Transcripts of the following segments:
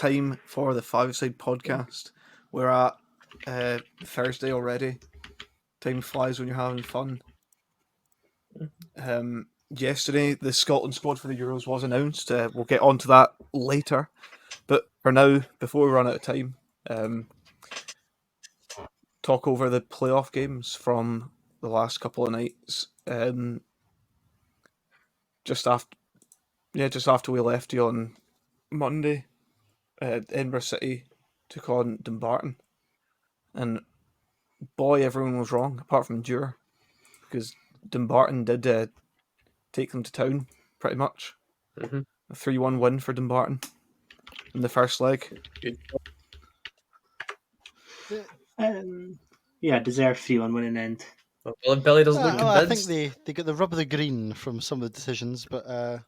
time for the Five-Side podcast. We're at Thursday already. Time flies when you're having fun. Yesterday, the Scotland squad for the Euros was announced. We'll get onto that later. But for now, before we run out of time, talk over the playoff games from the last couple of nights. Just after we left you on Monday, Edinburgh City took on Dumbarton, and boy, everyone was wrong apart from Dewar, because Dumbarton did take them to town pretty much. Mm-hmm. A 3-1 win for Dumbarton in the first leg. Good. Deserved 3-1 win in end. Well, Billy doesn't look I convinced. think they got the rub of the green from some of the decisions, but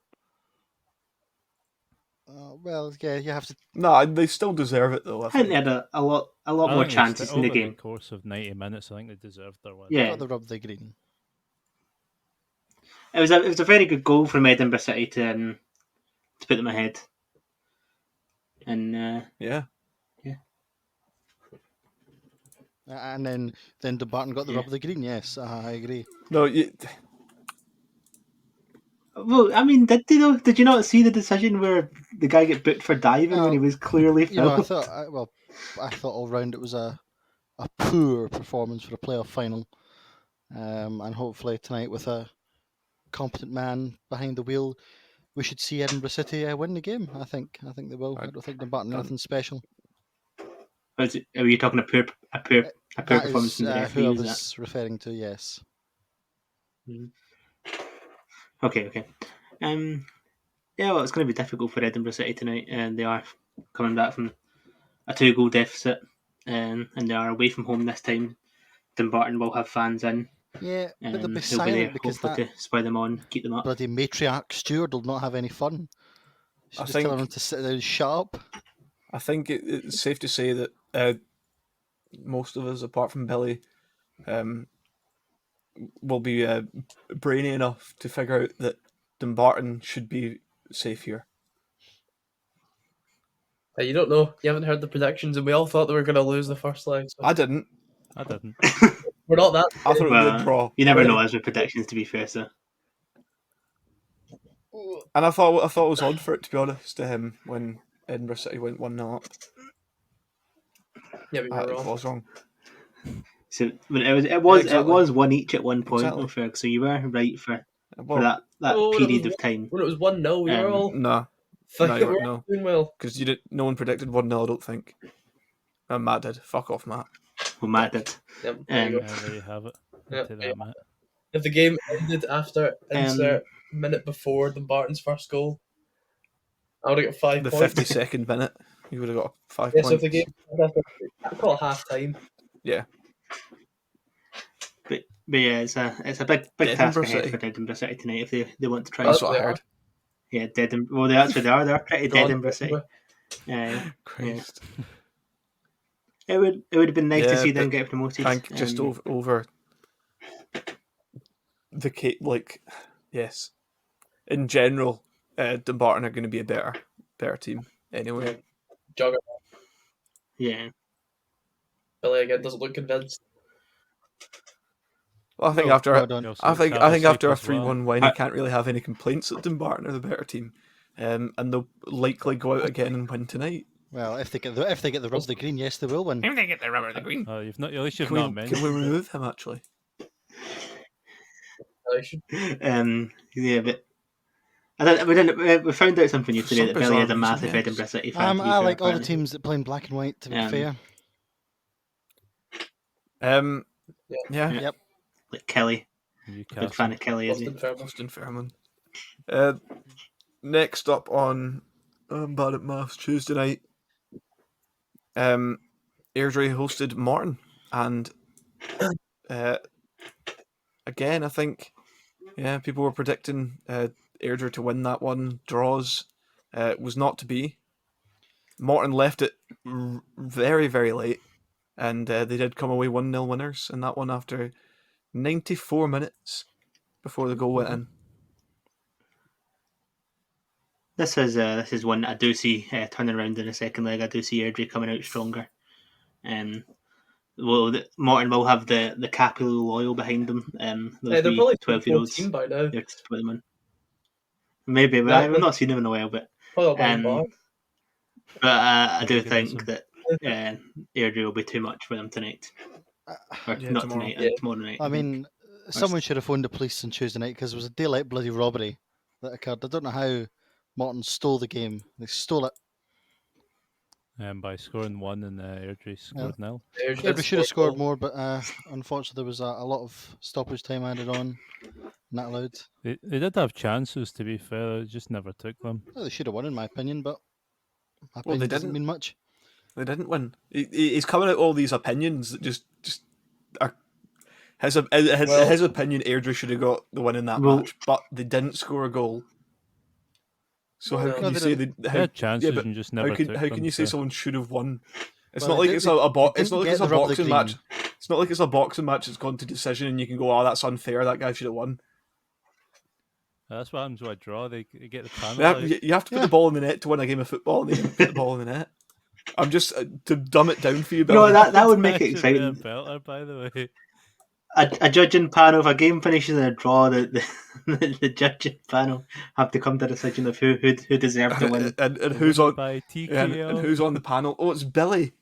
you have to. No, they still deserve it though. I think they had a lot more chances in the game. Over the course of 90 minutes, I think they deserved their win. Yeah, Got the rub of the green. It was a very good goal from Edinburgh City to put them ahead. And Yeah. And then Dumbarton got the rub of the green. Yes, I agree. No, well, I mean, did they though? Did you not see the decision where the guy get booked for diving when he was clearly I fouled? thought all round it was a poor performance for a playoff final, and hopefully tonight with a competent man behind the wheel, we should see Edinburgh City win the game. I think they will. I don't think Dumbarton nothing special. Are you talking a poor That performance is from the who I referee? Is was referring to. Yes. that? Okay. Well, it's going to be difficult for Edinburgh City tonight, and they are coming back from a 2-goal deficit, and they are away from home this time. Dumbarton will have fans in. Yeah, but they'll be He'll silent there because hopefully that to spur them on, keep them up. bloody matriarch Stewart will not have any fun. She's just telling him to sit down, shut up. I think it's safe to say that most of us, apart from Billy, will be brainy enough to figure out that Dumbarton should be safe here. You don't know. You haven't heard the predictions, and we all thought they were going to lose the first leg. So I didn't. we're not that. I thought it would draw. You never know as with predictions, to be fair. So, and I thought it was odd for it, to be honest, to him when Edinburgh City went 1-0 up. Yeah, but you're wrong. I was wrong. So it was exactly. It was one each at one point. Exactly. Ferg, so you were right for Well, that period of time. When it was 1-0, we were all no, thinking you we're weren't, doing well. because no one predicted 1-0. I don't think. Matt did. Fuck off, Matt. Well, Matt did. Yep, there you go. There you have it. Yep, Take that, Matt. If the game ended after insert minute before Dumbarton's first goal, I would have got 5 The points. 52nd minute, you would have got 5 Yeah, points. so if the game ended after, I'd call it half time. Yeah. But yeah, it's a big task ahead for Edinburgh City tonight if they want to try. That's what I heard. Yeah, well, that's what they are. They're pretty dead Edinburgh City. Christ. It would have been nice to Yeah, see them but get promoted. Just over the cake, yes. In general, Dumbarton are going to be a better team anyway. Juggernaut. Yeah. Billy again doesn't look convinced. Well, I think I think after a 3-1 win, you can't really have any complaints that Dumbarton are the better team, and they'll likely go out again and win tonight. Well, if they get the rub of the green, yes, they will win. If they get the rub of the green, at least you've can not we mentioned. remove him actually? Yeah, but we found out something new today that Billy is a massive Edinburgh City fan. I like all the teams that play in black and white. To be fair. Yeah. Yep. Like Kelly. Newcastle. Big fan of Kelly, is he? Austin Fairman. Next up on Bad at Maths Tuesday night, Airdrie hosted Morton, and again, I think people were predicting Airdrie to win that one. Draws was not to be. Morton left it very, very late, and they did come away 1-0 winners in that one after 94 minutes before the goal went in. This is one I do see turning around in the second leg. I do see Airdrie coming out stronger. Morton will have the Capital Loyal behind them. Those they're wee probably 12-year-olds. team by now. They're to put them in. Maybe, but I've not seen them in a while. But Probably I do Give us think some- that Airdrie will be too much for them tonight. Or Yeah, not tomorrow. tonight, Yeah. tomorrow night. I mean, someone should have phoned the police on Tuesday night because it was a daylight bloody robbery that occurred. I don't know how Morton stole the game. They stole it. By scoring 1 and Airdrie scored 0. Yeah, we should have scored more, but unfortunately there was a lot of stoppage time added on. Not allowed. They did have chances, to be fair. They just never took them. Well, they should have won, in my opinion, but my Well, they opinion doesn't didn't. mean much. They didn't win. He's coming out all these opinions that just are. His opinion, Airdrie should have got the win in that Well- match, but they didn't score a goal. So how No, can they you say didn't. They how, had chances but and just never took how them. can you say so- someone should have won? It's Well, not like they it's didn't- it's not like didn't it's a get the rub of the boxing match. green. It's not like it's a boxing match that's gone to decision and you can go, oh, that's unfair. That guy should have won. That's what happens with a draw. They get the penalty. You have to put the ball in the net to win a game of football, and they didn't put the ball in the net. I'm just to dumb it down for you, Billy. No, that would make it Actually, they're exciting. better, by the way. A judging panel, if a game finishes in a draw, the judging panel have to come to a decision of who deserved to win. and who's on By Yeah, and TKO. who's on the panel? Oh, it's Billy.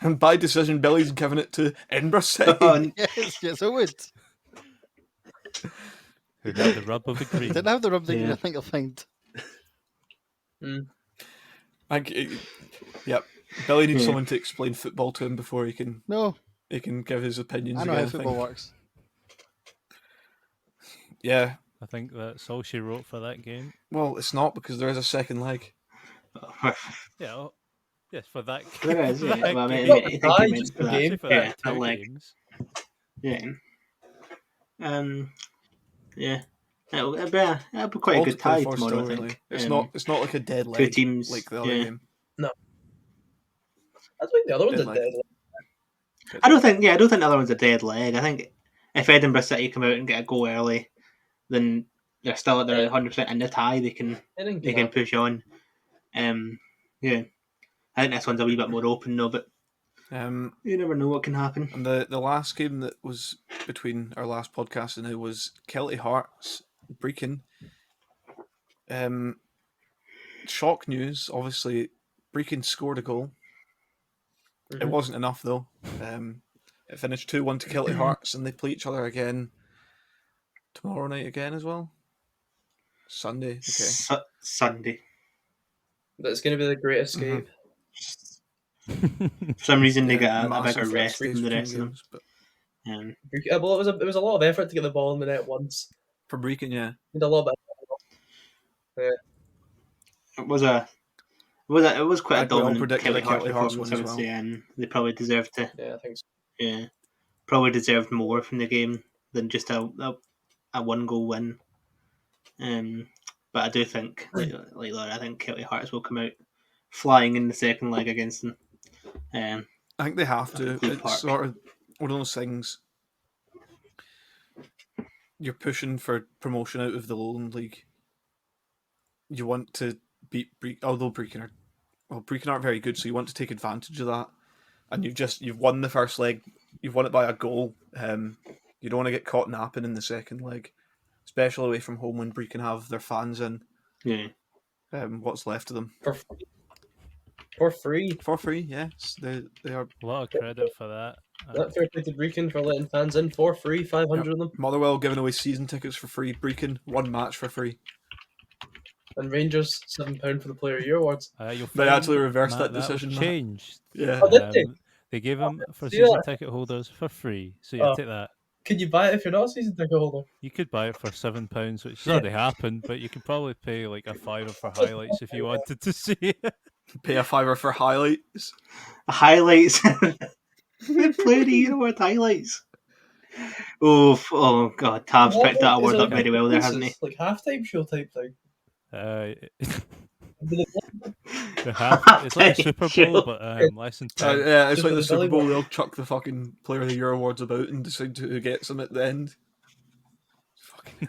And by decision, Billy's giving it to Edinburgh City. Yes, I would. Who had the rub of the green. Didn't have the rub the green, Yeah. I think I'll find. Yep. Billy needs Yeah. someone to explain football to him before he can No, give his opinions I know again. how I think. football works. Yeah. I think that's all she wrote for that game. Well, it's not because there is a second leg. Yeah. Yes, for that game. There is, yeah. that Well, I mean, game. I think you meant just for the that. game. Actually, for Yeah, that that two leg. games. Yeah. Yeah. It'll be quite All a to good play tie for tomorrow, still, I really. think. It's not like a dead two leg teams, like the other yeah. game. I think the other one's a Dead dead. I don't think the other one's a dead leg. I think if Edinburgh City come out and get a goal early, then they're still at their 100% in the tie. They can push on. Yeah, I think this one's a wee bit more open though, but you never know what can happen. And the last game that was between our last podcast and now was Kelty Hearts Brechin. Shock news, obviously. Brechin scored a goal. It wasn't enough though. It finished 2-1 to Kelty Hearts, and they play each other again tomorrow night again as well. Sunday, okay. Sunday. That's going to be the Great Escape. For some reason, they Yeah, got a massive bigger rest space than the between rest of them. games, but Well, it was a lot of effort to get the ball in the net once. for Brechin, yeah. Need a lot of It was quite I a think we all dominant predicted Kelly a Hearts Kelty Hearts performance, win I as would well. say, and they probably deserved to. Yeah, I think so. Yeah, probably deserved more from the game than just a 1-goal win. But I do think, like Laura, I think Kelty Hearts will come out flying in the second leg against them. I think they have to. Good It's Park. sort of one of those things. You're pushing for promotion out of the Lowland League. You want to beat although Brechin aren't very good, so you want to take advantage of that. And you've won the first leg. You've won it by a goal. You don't want to get caught napping in the second leg, especially away from home when Brechin have their fans in. Yeah, What's left of them For free. for free? Yes, they are. A lot of credit for that. That fair play to Brechin for letting fans in for free, 500 of them. Motherwell giving away season tickets for free. Brechin one match for free. And Rangers, £7 for the Player of the Year awards. You'll They find, actually reversed Matt, that decision, was Matt. changed. Yeah. Oh, did they? They gave them for See season that? ticket holders for free. So you Oh. take that. Can you buy it if you're not a season ticket holder? You could buy it for £7, which has already happened, but you could probably pay like a £5 for highlights if you wanted to see it. Pay a $5 for highlights. highlights. They play the Euro Award highlights. Oh God, Tab's picked that award up very well there, hasn't he? Like halftime show type thing. The half, it's like a Super Bowl, but less than 10. Yeah, it's Just like for the the Super Billy Bowl. Bowl. They'll chuck the fucking Player of the Year awards about and decide who gets them at the end. Fucking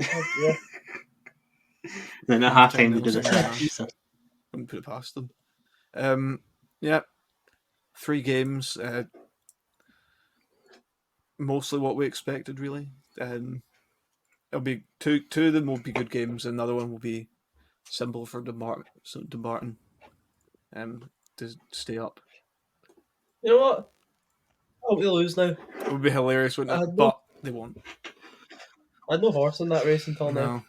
Oh, yeah. Then at Yeah, half time they 10-0 do the second half. switch. So. Wouldn't put it past them. Yeah, 3 games. Mostly what we expected, really. It'll be two of them will be good games, and another one will be simple for Dumbarton to stay up. You know what? I hope they lose now. It would be hilarious, wouldn't it? No. But they won't. I had no horse in that race until now.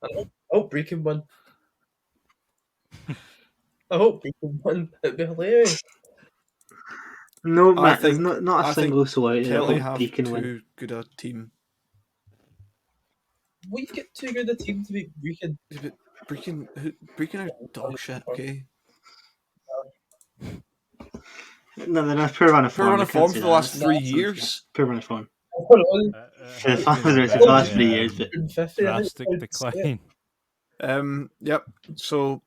No. I hope Brecon win. I hope Brecon win. It'd be hilarious. No, I Matt, there's think- not a I think single soul out there. I Kelly hope have Brecon win. too good a team. We've got too good a team to beat Brecon. Yeah, but Brecon are dog shit, okay? No, they're not poor run of form. Poor run I of can't form say for the that. last 3 That's years. Poor run of form. Hold on. The last 3 years, but 150, I think drastic it's fair. decline. Yep. So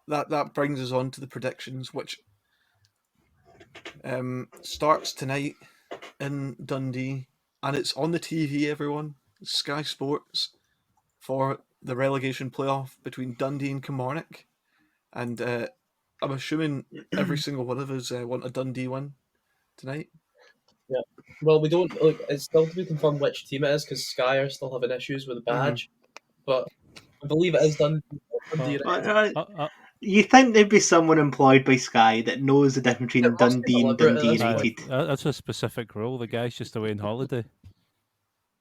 that brings us on to the predictions, which starts tonight in Dundee, and it's on the TV. Everyone, Sky Sports, for the relegation playoff between Dundee and Kilmarnock, and I'm assuming every single one of us want a Dundee win tonight. Well, we don't. Look, it's still to be confirmed which team it is because Sky are still having issues with the badge. But I believe it is Dundee. You think there'd be someone employed by Sky that knows the difference between It must be Dundee and deliberate at Dundee this United? That's a specific rule. The guy's just away on holiday.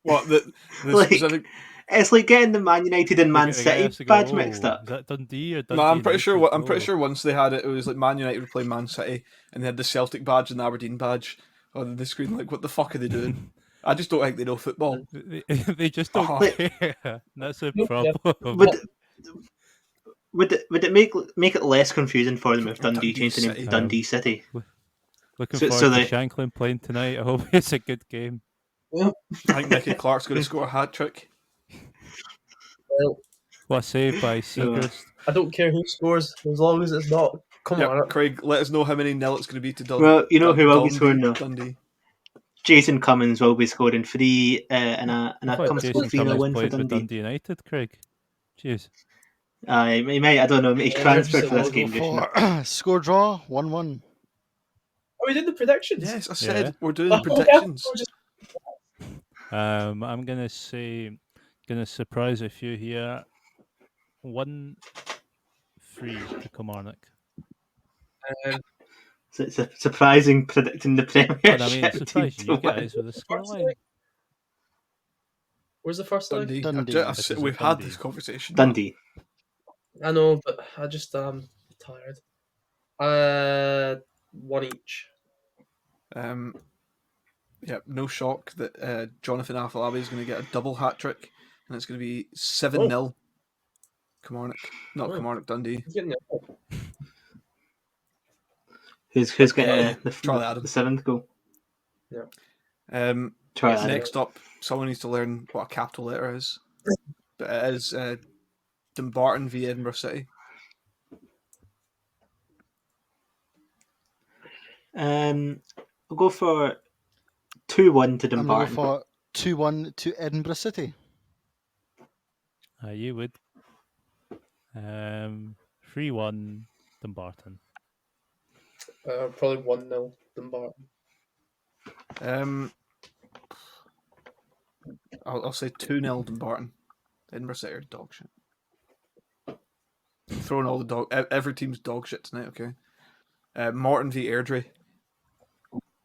What the Like, specific? It's like getting the Man United and Man The guy has City to go, badge mixed up. Is that Dundee or Dundee? No, I'm pretty United? sure. I'm pretty Oh. sure once they had it, it was like Man United would play Man City, and they had the Celtic badge and the Aberdeen badge on the screen. Like, what the fuck are they doing? I just don't think they know football. They just don't Oh. care. That's a Yeah. problem. Would it make it less confusing for them if Dundee Dundee changed the name City. to Dundee City? Looking So- forward so to they- Shanklin playing tonight. I hope it's a good game. I think Nicky Clark's going to score a hat trick. Well, What a save by Seagrist. I don't care who scores as long as it's not. Come Yep, on. Craig, let us know how many nil it's going to be to Dundee. Well, you know who will be scoring now? Dundee. Jason Cummins will be scoring 3 and a I thought comfortable Jason 3-0 Cummins win for played with Dundee. Dundee United, Craig. Jeez. He might, I don't know, he's Yeah, transferred for I'll this go game. just now. For score draw 1-1. Are we doing the predictions? Yes, I said Yeah. we're doing Oh, the predictions. we're just- I'm gonna surprise a few here. 1-3 to Kilmarnock. So it's a surprising predicting the Premiership. And I mean, team surprise to you win. guys with the scoreline. Where's the first leg? Dundee. Dundee. This is We've a had Dundee. this conversation. Dundee. I know, but I just tired. 1 each. Yeah, no shock that Jonathan Afolabi is going to get a double hat trick, and it's going to be 7-0. Kilmarnock, not Oh. Kilmarnock, Dundee. He's getting it. Who's getting Charlie the Adams. 7th goal? Um, Charlie Adams. next up, someone needs to learn what a capital letter is. But it is Dumbarton v Edinburgh City. I'll go for 2-1 to I'm going Dumbarton. to go for 2-1 to Edinburgh City. You would. 3-1 Dumbarton. Probably 1-0 Dumbarton. I'll say 2-0 Dumbarton. Edinburgh City are dog shit. Throwing all the every team's dog shit tonight. Okay. Morton v Airdrie.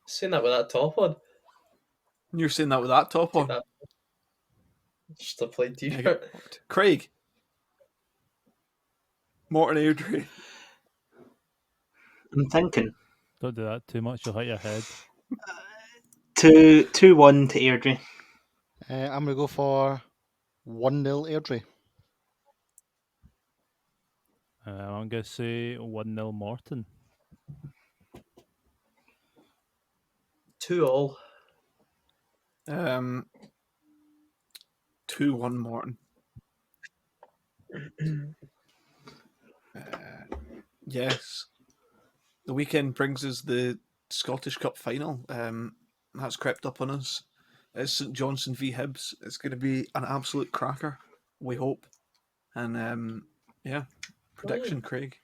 Saying that with that top on. You're saying that with that top Take on. that. Just a plain Yeah, t-shirt. get fucked. Craig. Morton Airdrie. I'm thinking Don't do that too much, you'll hit your head. 2-1 to Airdrie. I'm going to go for 1-0 Airdrie. I'm going to say 1-0 Morton. 2-2. 2-1 Morton. Yes. The weekend brings us the Scottish Cup final. That's crept up on us. It's St Johnstone v Hibs. It's going to be an absolute cracker. we hope. And prediction, Craig.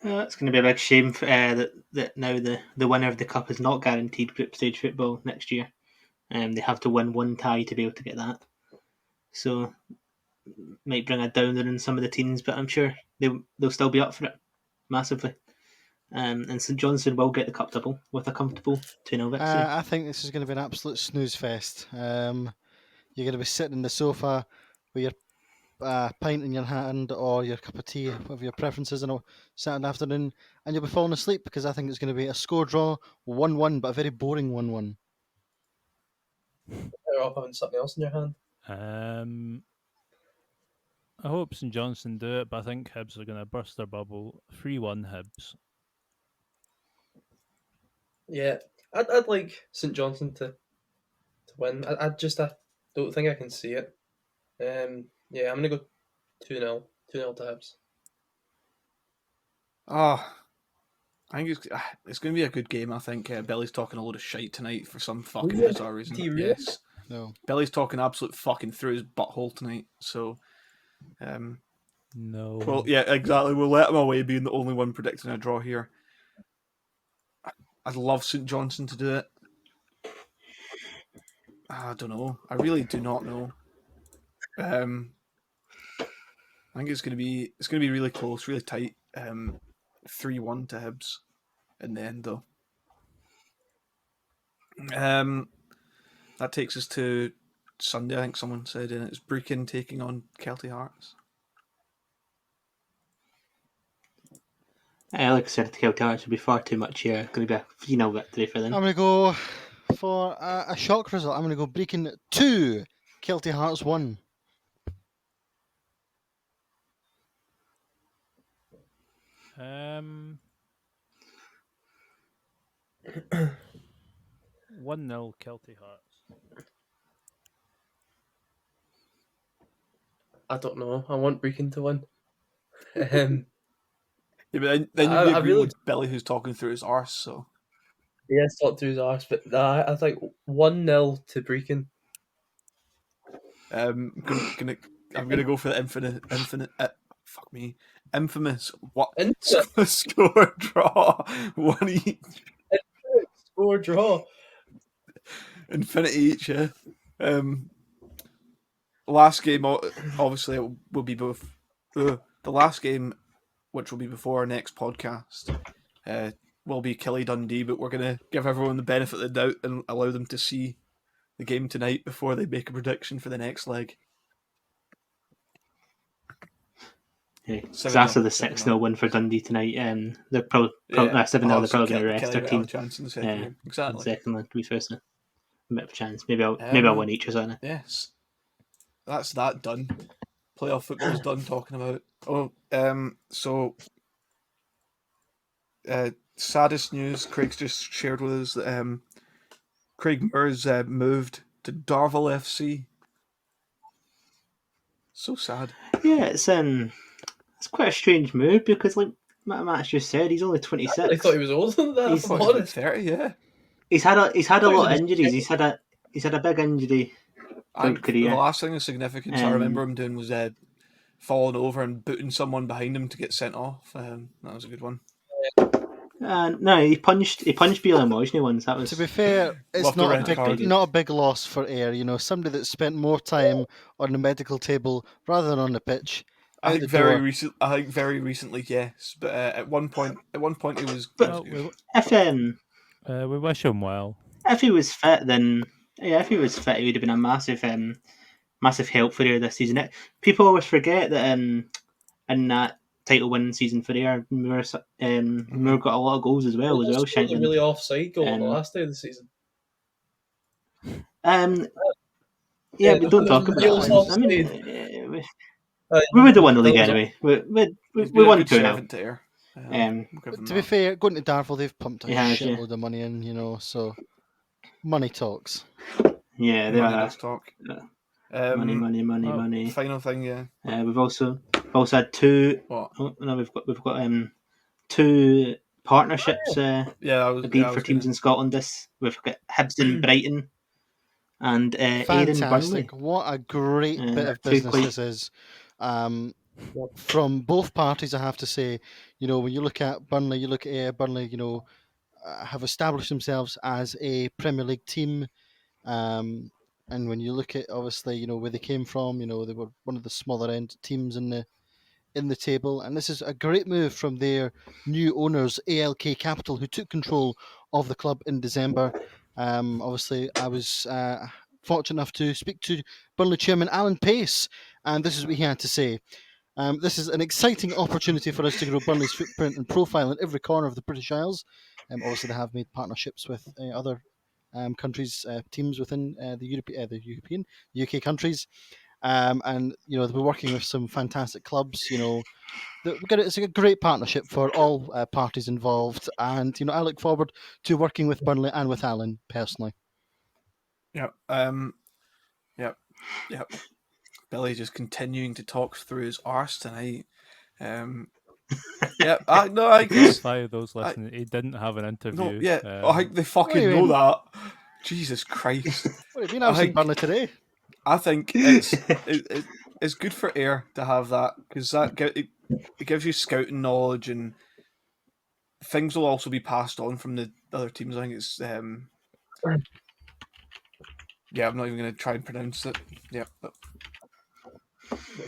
It's going to be a big shame that now the winner of the cup is not guaranteed group stage football next year. They have to win one tie to be able to get that. So might bring a downer in some of the teams, but I'm sure they'll still be up for it massively. And St Johnstone will get the cup double with a comfortable 2-0 victory. I think this is going to be an absolute snooze fest. You're going to be sitting in the sofa with your pint in your hand or your cup of tea, whatever your preference is, on a Saturday afternoon, and you'll be falling asleep because I think it's going to be a score draw, 1-1, but a very boring 1-1. Better off having something else in your hand. I hope St Johnstone do it, but I think Hibs are going to burst their bubble. 3-1 Hibs. Yeah, I'd like St Johnstone to win. I don't think I can see it. Yeah, I'm gonna go 2-0 to Hibs. I think it's going to be a good game. I think Billy's talking a load of shite tonight for some fucking yeah. bizarre reason. Do you really? Yes, No. Billy's talking absolute fucking through his butthole tonight. So, No. well, yeah, exactly. We'll let him away being the only one predicting a draw here. I'd love St Johnstone to do it. I don't know. I really do not know. I think it's going to be really close, really tight. 3-1 to Hibs in the end, though. That takes us to Sunday. I think someone said, and it's Brechin taking on Kelty Hearts. Like I said, the Kelty Hearts would be far too much here. It's going to be a 3-0 victory for them. I'm going to go for a shock result. I'm going to go Brechin 2, Kelty Hearts 1. Um, 1-0 Kelty Hearts. I don't know. I want Brechin to win. Yeah, but then I you'd be really- with Billy who's talking through his arse. So Yeah, it's not through his arse, but I think 1-0 to Brechin. I'm gonna go for the infamous score draw 1 each. Score draw. Infinity each, yeah. Last game, obviously, it will be both. The last game, which will be before our next podcast, will be Killie Dundee, but we're going to give everyone the benefit of the doubt and allow them to see the game tonight before they make a prediction for the next leg. Yeah, 7-0, after the 7-0. 6-0 win for Dundee tonight, they're probably 7-0. They're probably going to rest their team. Chance in the second game. In the Exactly. second one, to be fair, so a bit of a chance. Maybe I'll win each or something. Yes, that's that done. Playoff football's done talking about. So saddest news Craig's just shared with us that Craig Moores moved to Darvel FC. So sad. Yeah, it's quite a strange move because, like Matt just said, he's only 26. I thought he was older than that. He's if I'm What, honest. 30, yeah. He's had a thought he lot was of injuries. He's had a big injury throughout career. The last thing of significance I remember him doing was falling over and booting someone behind him to get sent off. That was a good one. No, he punched Bielan Wojny once. That was. To be fair, it's Love the red card. not a big loss for Ayr. You know, somebody that spent more time on the medical table rather than on the pitch. I out think the door. very recently, yes. But at one point he was. Well, good. we wish him well. If he was fit, then if he was fit, he would have been a massive help for Ayr this season. People always forget that in that title winning season for Ayr, Moore got a lot of goals as well. It was a really offside goal on the last day of the season. Yeah, but don't talk about that. I mean, we would have won the league anyway. We won 2-0. To be fair, going to Darvel, they've pumped a He has, shitload of money in, you know, so money talks. Yeah, they are. Talk. Money. Final thing, yeah. We've also had two. What? Oh, no, we've got two partnerships Yeah, agreed for teams in Scotland. We've got Hibs and Brighton, and Ayr and Burnley. Fantastic! What a great bit of Two business quite- this is. From both parties, I have to say, when you look at Burnley, you look at Ayr, Burnley, have established themselves as a Premier League team. And when you look at, obviously, where they came from, they were one of the smaller end teams in the table, and this is a great move from their new owners, ALK Capital, who took control of the club in December. Obviously, I was fortunate enough to speak to Burnley chairman Alan Pace, and this is what he had to say. This is an exciting opportunity for us to grow Burnley's footprint and profile in every corner of the British Isles. Obviously, they have made partnerships with other countries, teams within the UK countries. And they'll be working with some fantastic clubs. It's a great partnership for all parties involved, and I look forward to working with Burnley and with Alan personally. Yep. Yep. Billy just continuing to talk through his arse tonight. Yeah, I guess. Clarify those listening. He didn't have an interview. No, yeah, I think they fucking do you know mean? that. Jesus Christ. What have you been? I've seen Burnley today. I think it's good for Ayr to have that, because it gives you scouting knowledge, and things will also be passed on from the other teams. I think it's yeah, I'm not even going to try and pronounce it. Yeah, but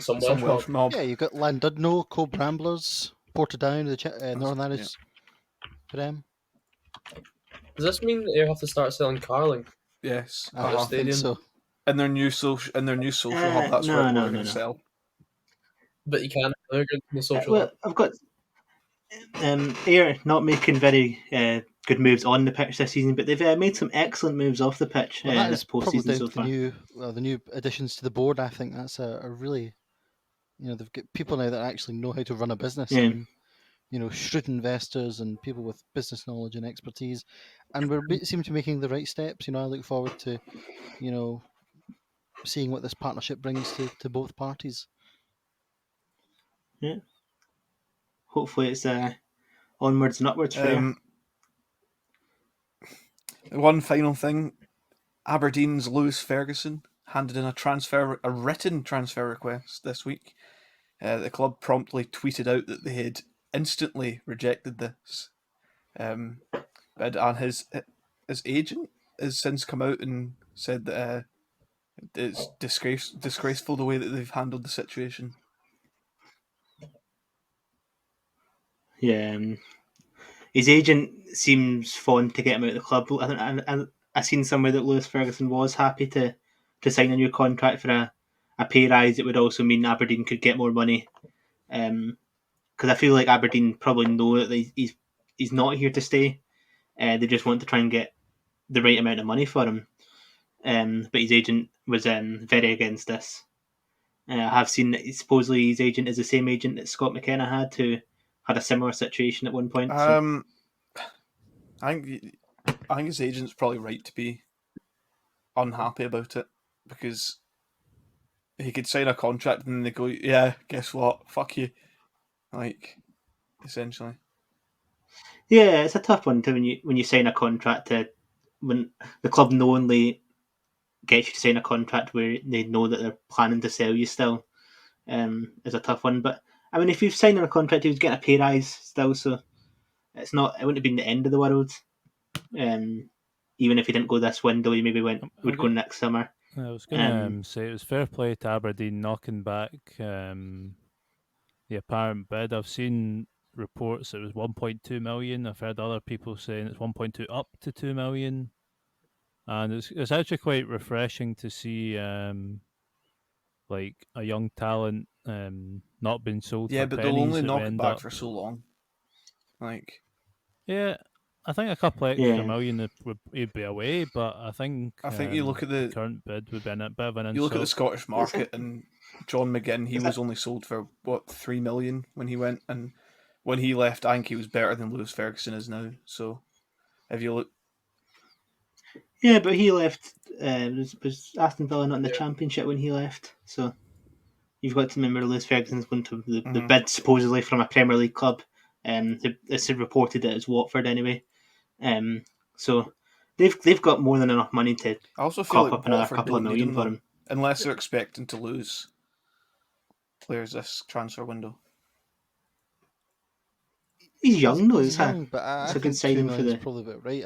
Some some Welsh Welsh mob. Yeah, you've got Llandudno, Cove Ramblers, Portadown, the Northern Irish Prem. Does this mean you have to start selling Carling? Yes, I don't think Stadium. so. in their new social hub. That's no, where no, we're going no, to no. sell. But you can't. They're good in the social Well, hub. I've got Ayr not making very good moves on the pitch this season, but they've made some excellent moves off the pitch Well, that this is probably post-season down so to far. the new additions to the board. I think that's a really, they've got people now that actually know how to run a business, Yeah. and shrewd investors and people with business knowledge and expertise, and seem to be making the right steps. I look forward to seeing what this partnership brings to both parties. Yeah. Hopefully it's onwards and upwards for Ayr. One final thing, Aberdeen's Lewis Ferguson handed in a written transfer request this week. The club promptly tweeted out that they had instantly rejected this. And his agent has since come out and said that it's disgraceful the way that they've handled the situation. Yeah, his agent seems fond to get him out of the club. I seen somewhere that Lewis Ferguson was happy to sign a new contract for a pay rise. It would also mean Aberdeen could get more money. Because I feel like Aberdeen probably know that he's not here to stay. They just want to try and get the right amount of money for him. But his agent was very against this. I have seen that supposedly his agent is the same agent that Scott McKenna had, who had a similar situation at one point. So. I think his agent's probably right to be unhappy about it, because he could sign a contract and then they go, yeah, guess what? Fuck you. Like, essentially. Yeah, it's a tough one when you sign a contract when the club knowingly gets you to sign a contract where they know that they're planning to sell you still. Is a tough one. But I mean, if you've signed on a contract, he was getting a pay rise still, so it wouldn't have been the end of the world. Even if he didn't go this window, he maybe would go next summer. I was going to say it was fair play to Aberdeen knocking back the apparent bid. I've seen reports it was 1.2 million. I've heard other people saying it's 1.2 up to 2 million, and it's actually quite refreshing to see like a young talent not being sold. Yeah, for but pennies. they'll only It knock it end back up- for so long. Like, Yeah, I think a couple extra Yeah. million would be away, but I think you look at the current bid would be a bit of an insult. you look at the Scottish market, and John McGinn, he was only sold for what, 3 million when he went, and when he left, I think he was better than Lewis Ferguson is now. So, if you look, Yeah, but he left. Was Aston Villa not in the Championship when he left? So you've got to remember Lewis Ferguson's going to the bid supposedly from a Premier League club. It's reported that it's Watford anyway. So they've got more than enough money to I also feel cop like up another Watford couple of don't need million him, for though, him. unless they're expecting to lose players this transfer window. He's young though. He's It's young, but it's I a good think 2 signing for million is the. probably about right.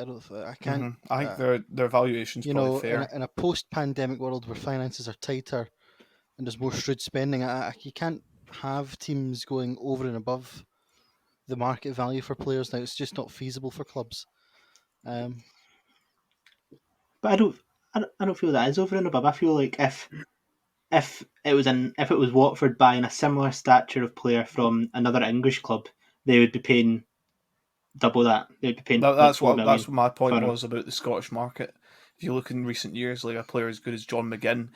I can't. I think their valuation's You probably know, fair. in a post-pandemic world where finances are tighter and there's more shrewd spending, you can't have teams going over and above the market value for players now. It's just not feasible for clubs. But I don't feel that is over and above. I feel like if it was Watford buying a similar stature of player from another English club, they would be paying double that. They'd be paying That's 4 what million my point for him. was about the Scottish market. If you look in recent years, like a player as good as John McGinn,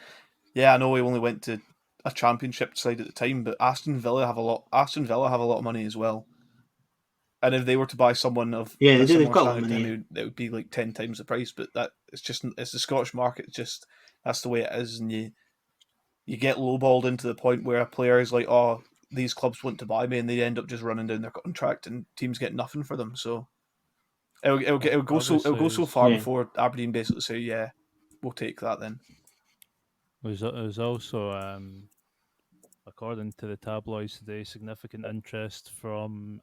yeah, I know he only went to a championship side at the time, but Aston Villa have a lot of money as well. And if they were to buy someone of Yeah, a they do. They've similar got a lot of standard, money. then it would be like 10 times the price. But it's the Scottish market. Just that's the way it is, and you get lowballed into the point where a player is like, oh, these clubs want to buy me, and they end up just running down their contract, and teams get nothing for them. So it'll go so Obviously, far Yeah. before Aberdeen basically say, yeah, we'll take that then. There's also, according to the tabloids today, significant interest from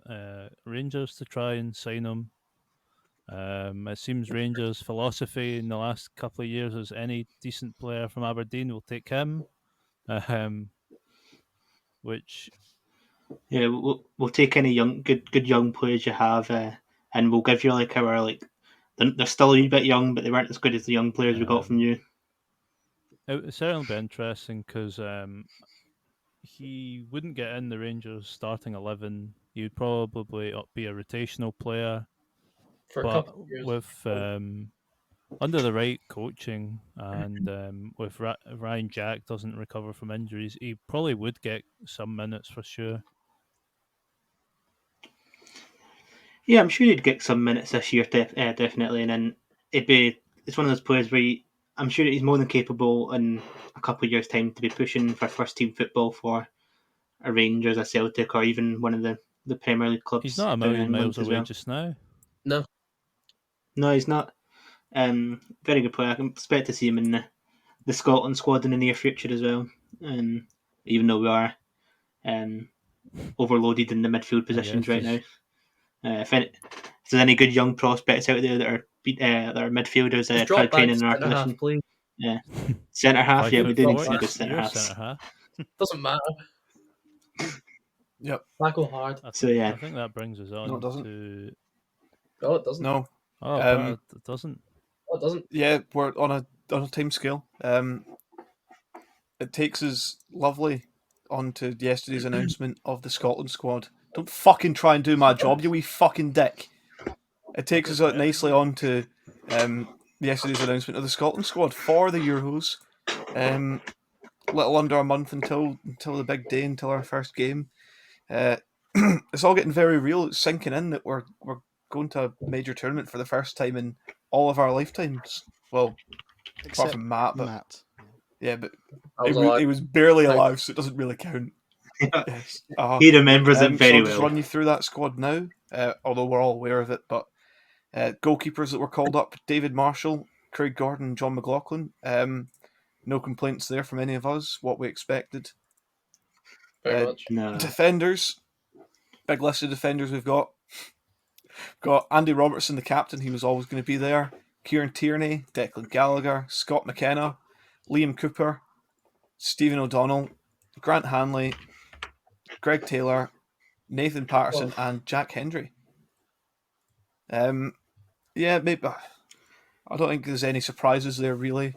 Rangers to try and sign him. It seems Rangers' philosophy in the last couple of years is any decent player from Aberdeen will take him, which Yeah, we'll take any good young players you have, and we'll give you like they're still a wee bit young, but they weren't as good as the young players we got from you. it would certainly be interesting because he wouldn't get in the Rangers starting 11. He would probably be a rotational player. For a But couple of years. with under the right coaching and with Ryan Jack doesn't recover from injuries, he probably would get some minutes for sure. Yeah, I'm sure he'd get some minutes this year, definitely, and then it's one of those players where I'm sure he's more than capable in a couple of years' time to be pushing for first team football for a Rangers, a Celtic, or even one of the Premier League clubs. He's not a down in million England miles as away well. just now. No. No, he's not. Very good player. I can expect to see him in the Scotland squad in the near future as well. Even though we are overloaded in the midfield positions right now. If there's any good young prospects out there that are midfielders, Just try drop back training to in our centre half, position. please. Yeah, centre half. Yeah, we do need some good centre You're halves. centre half. Doesn't matter. Yep. Tackle hard. So yeah, I think that brings us on No, it doesn't. to. No, it doesn't. No. Oh, but it doesn't. No, it doesn't. Yeah, we're on a time scale. It takes us lovely onto yesterday's announcement of the Scotland squad. Don't fucking try and do my job, you wee fucking dick. It takes us nicely on to yesterday's announcement of the Scotland squad for the Euros. Little under a month until the big day, until our first game. It's all getting very real. It's sinking in that we're going to a major tournament for the first time in all of our lifetimes. Well, apart from Matt, but Matt. yeah, but I was alive. he was barely Thanks. alive, so it doesn't really count. Yes. he remembers it So very I'll just well. run you through that squad now, although we're all aware of it. But goalkeepers that were called up: David Marshall, Craig Gordon, John McLaughlin. No complaints there from any of us. What we expected. Very much. No, Defenders, big list of defenders we've got. Got Andy Robertson, the captain. He was always going to be there. Kieran Tierney, Declan Gallagher, Scott McKenna, Liam Cooper, Stephen O'Donnell, Grant Hanley, Greg Taylor, Nathan Patterson, and Jack Hendry. Yeah, maybe. I don't think there's any surprises there, really.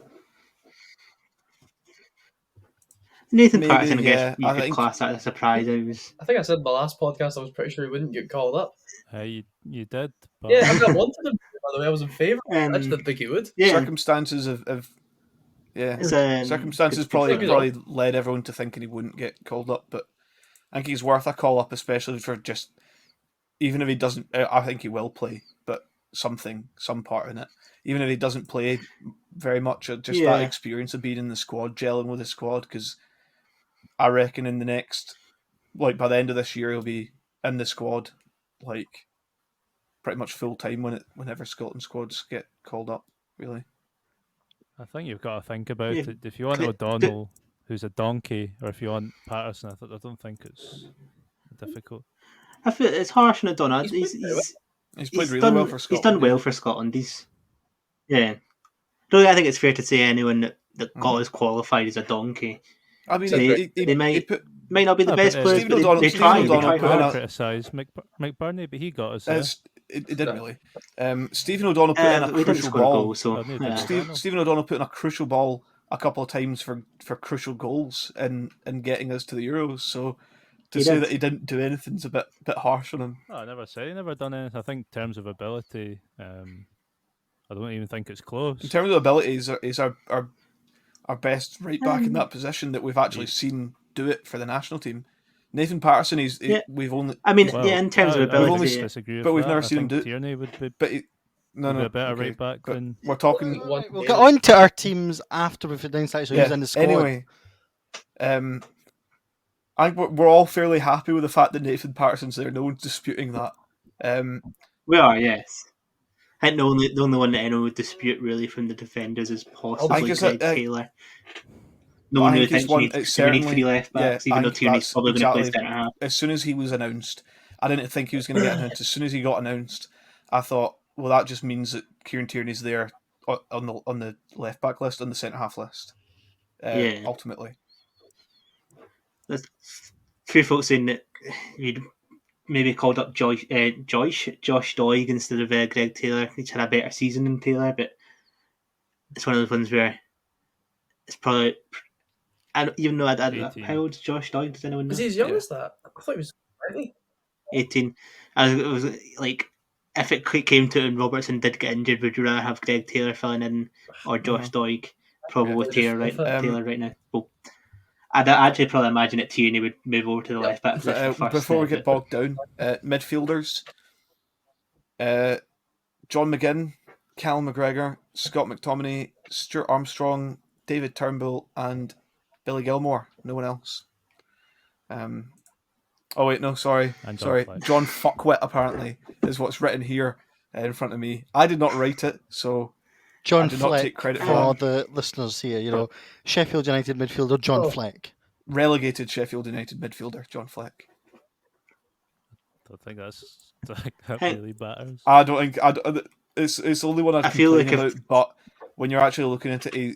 Nathan Maybe, Patterson, I guess yeah, you I could think- class that as a surprise. I think I said in my last podcast I was pretty sure he wouldn't get called up. You did. But Yeah, I wanted him. By the way, I was in favour. I just Um, didn't think he would. yeah, Circumstances have yeah. it's, Circumstances good probably stuff. led everyone to thinking he wouldn't get called up, but I think he's worth a call up, especially for just even if he doesn't. I think he will play, but some part in it. Even if he doesn't play very much, just Yeah. that experience of being in the squad, gelling with the squad, because I reckon in the next, like by the end of this year, he'll be in the squad, like pretty much full time whenever Scotland squads get called up. Really, I think you've got to think about Yeah. it. If you want Cl- O'Donnell, who's a donkey, or if you want Patterson, I don't think it's difficult. I feel it's harsh on O'Donnell. He's played very well. he's played really well for He's Scotland. done well for Scotland. Yeah. Really, I think it's fair to say anyone that got as qualified as a donkey I mean, They might- he put might not be the Oh, best but, players, Stephen but O'Donnell- they Stephen try. They O'Donnell try put in hard. a- criticise McBurney, but he got us there. it didn't really. Stephen O'Donnell put in a We didn't crucial score a ball. goal, so Oh, neither yeah. did O'Donnell. Stephen O'Donnell put in a crucial ball a couple of times for crucial goals in getting us to the Euros. So to He say did. that he didn't do anything's a bit harsh on him. No, I never said he never done anything. I think in terms of ability, I don't even think it's close. In terms of abilities, he's our best right back in that position that we've actually seen do it for the national team. Nathan Patterson, we've only I mean, Well, yeah, in terms of I would ability, disagree with but we've that. never I seen him think do- Tierney would be, but he, no, be a better okay, right back but than. we're talking. One We'll game. get on to our teams after we've announced actually who's in the squad. Anyway, I think we're all fairly happy with the fact that Nathan Patterson's there. No one's disputing that. we are, yes. I think the only one that anyone would dispute really from the defenders is possibly it's Greg a- Taylor. No I one really think it's thinks one- we it's need three certainly- left backs, yeah, I even though think Tierney's that's probably going to play exactly- centre half. as soon as he was announced, I didn't think he was going to get announced. As soon as he got announced, I thought, well, that just means that Kieran Tierney's there on the left back list, on the centre half list. Yeah. Ultimately, There's a few folks saying that you'd maybe called up Josh Doig instead of Greg Taylor. He's had a better season than Taylor, but it's one of those ones where it's probably. Even though 18. how old's Josh Doig? Does anyone know? Is he as young Yeah. as that? I thought he was 20. 18. It was like, if it came to it and Robertson did get injured, would you rather have Greg Taylor filling in or Josh Doig? Probably Yeah. with Taylor right, Um, Taylor right now. Well, I'd actually probably imagine that Tierney would move over to the Yeah. left back position first. before we get bogged down, midfielders, John McGinn, Cal McGregor, Scott McTominay, Stuart Armstrong, David Turnbull, and Billy Gilmore. No one else. Oh wait, no, sorry, And John sorry. Fleck. John Fuckwit apparently is what's written here in front of me. I did not write it, so John I did not Fleck, take credit for for that. the listeners here, Sheffield United midfielder John Oh. Fleck. Relegated Sheffield United midfielder John Fleck. I think that Hey. really matters. I don't think it's the only one I'd I feel like complain if- about. But when you're actually looking at it, he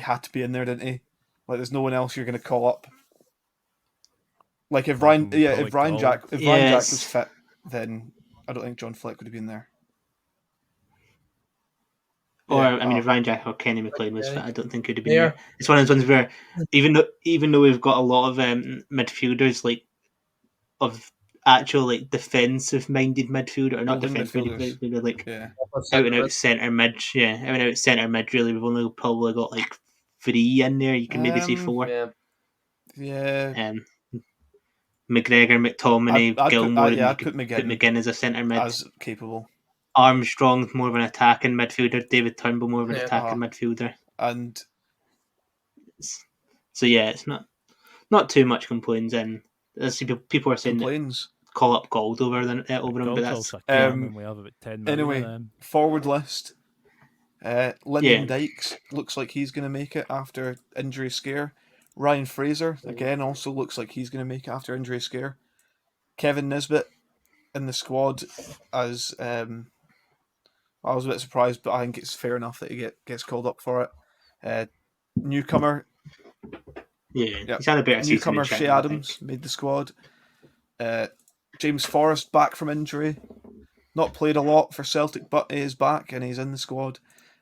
had to be in there, didn't he? Like, there's no one else you're going to call up. Like if Ryan, Probably if Ryan Cole. Jack, if Ryan Jack Yes. was fit, then I don't think John Fleck would have been there. Or Yeah, I mean, if Ryan Jack or Kenny McLean was Yeah. fit, I don't think he'd have been Yeah. there. It's one of those ones where even though we've got a lot of midfielders like of actual like defensive minded midfielder or not Holding defensive minded midfielders. midfielder, like Yeah, out and out centre mid, yeah, out and out centre mid. Really, we've only probably got like 3 in there. You can maybe say 4. Yeah. yeah. McGregor, McTominay, I'd Gilmore, put, and I'd you could put put McGinn McGinn as a centre mid. as capable, Armstrong more of an attacking midfielder. David Turnbull more of an Yeah. attacking midfielder. and So yeah, it's not too much complaints. And as people are saying that complains. call up gold over him, but Gold's that's also a Um, and we have about 10 million anyway. of them. Forward list. Lyndon Yeah. Dykes looks like he's going to make it after injury scare. Ryan Fraser again also looks like he's going to make it after injury scare. Kevin Nisbet in the squad as I was a bit surprised, but I think it's fair enough that he gets called up for it. Newcomer yeah. He's had a better season. newcomer than Shea Chapman, I think. Adams made the squad. James Forrest back from injury, not played a lot for Celtic, but he is back and he's in the squad.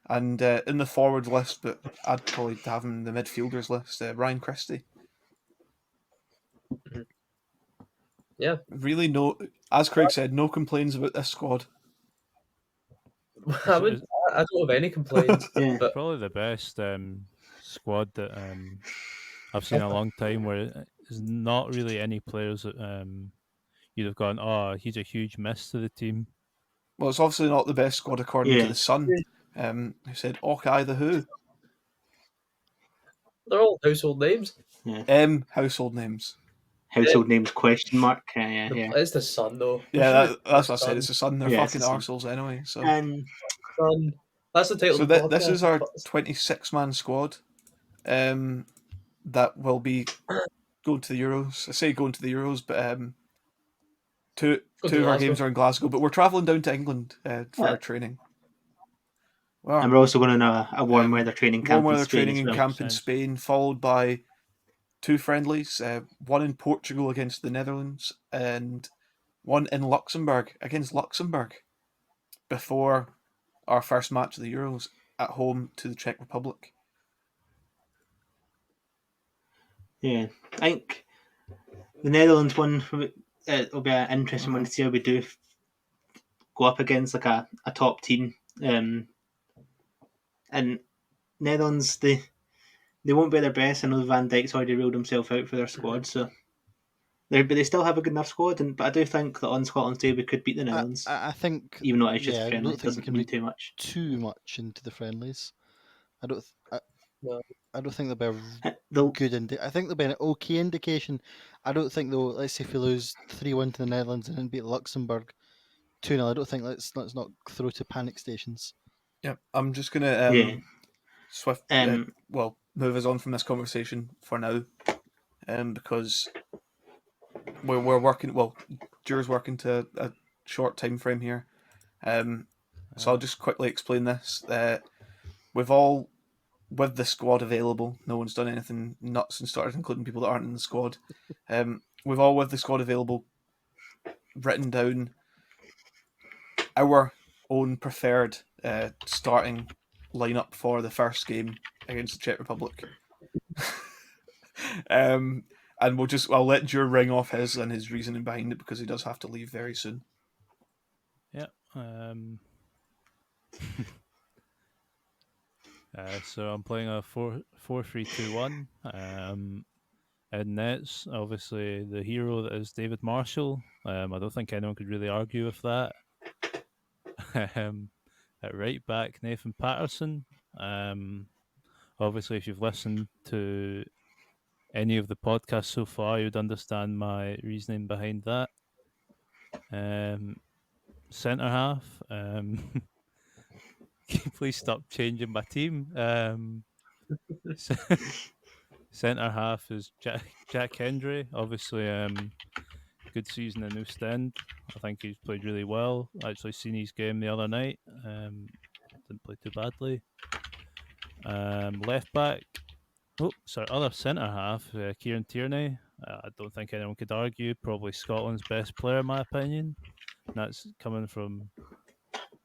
And in the forward list, but I'd probably have him in the midfielders list. Ryan Christie. Yeah. Really, no. As Craig said, no complaints about this squad. I don't have any complaints. Yeah. But Probably the best squad that I've seen in a long time, where there's not really any players that you'd have gone, oh, he's a huge miss to the team. Well, it's obviously not the best squad according to Yeah. the Sun. Who said Hawkeye the Who? they're all household names. Household names. household names question mark. Yeah. It's the sun though. Yeah, that's The what I said. It's the Sun. They're Yeah, it's fucking the Sun. arseholes anyway. So, Sun. That's the title so of the this podcast. is our 26-man squad. That will be going to the Euros. I say going to the Euros, but two Go to of our Glasgow. games are in Glasgow, but we're travelling down to England for our training. Well, And we're also going on a warm weather training camp warm in weather Spain training as well. camp in Sense. Spain, followed by 2 friendlies, one in Portugal against the Netherlands and one in Luxembourg against Luxembourg before our first match of the Euros at home to the Czech Republic. Yeah, I think the Netherlands one will be an interesting one to see how we do go up against like a top team. And Netherlands, they won't be their best. I know Van Dijk's already ruled himself out for their squad, so but they still have a good enough squad. But I do think that on Scotland's Day we could beat the Netherlands, I think, even though it's just I friendly. don't It think we doesn't can mean read too much. too much into the friendlies. I don't. No. I don't think they'll be a They'll good. I think they'll be an okay indication. I don't think they'll. Let's say if we lose 3-1 to the Netherlands and then beat Luxembourg 2-0. I don't think let's not throw to panic stations. Yeah, I'm just gonna Yeah. move us on from this conversation for now, because we're working. Well, Jur's working to a short time frame here, so I'll just quickly explain this. We've all, with the squad available, no one's done anything nuts and started including people that aren't in the squad. We've all, with the squad available, written down our own preferred starting lineup for the first game against the Czech Republic. And I'll let Jur ring off his and his reasoning behind it because he does have to leave very soon. Yeah. So I'm playing a 4-3-2-1. In nets, obviously the hero that is David Marshall. I don't think anyone could really argue with that. At right back, Nathan Patterson. Obviously, if you've listened to any of the podcasts so far, you'd understand my reasoning behind that. Centre half. Can you please stop changing my team? Centre half is Jack Hendry. Obviously, good season in Ostend. I think he's played really well. I actually seen his game the other night. Didn't play too badly. Left back. Other centre half, Kieran Tierney. I don't think anyone could argue. Probably Scotland's best player, in my opinion. And that's coming from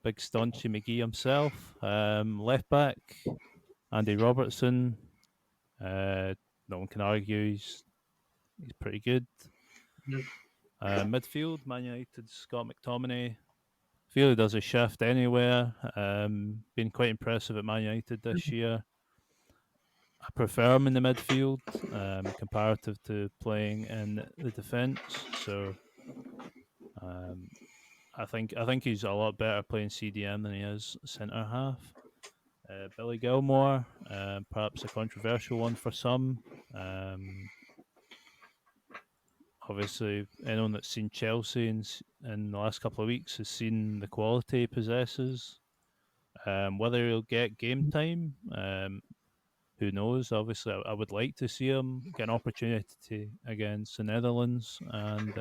Big Staunchy McGee himself. Left back, Andy Robertson. No one can argue. He's pretty good. Midfield, Man United, Scott McTominay. Feel he does a shift anywhere. Been quite impressive at Man United this year. I prefer him in the midfield, comparative to playing in the defence. So, I think he's a lot better playing CDM than he is centre half. Billy Gilmore, perhaps a controversial one for some. Obviously, anyone that's seen Chelsea in the last couple of weeks has seen the quality he possesses. Whether he'll get game time, who knows? Obviously, I would like to see him get an opportunity against the Netherlands and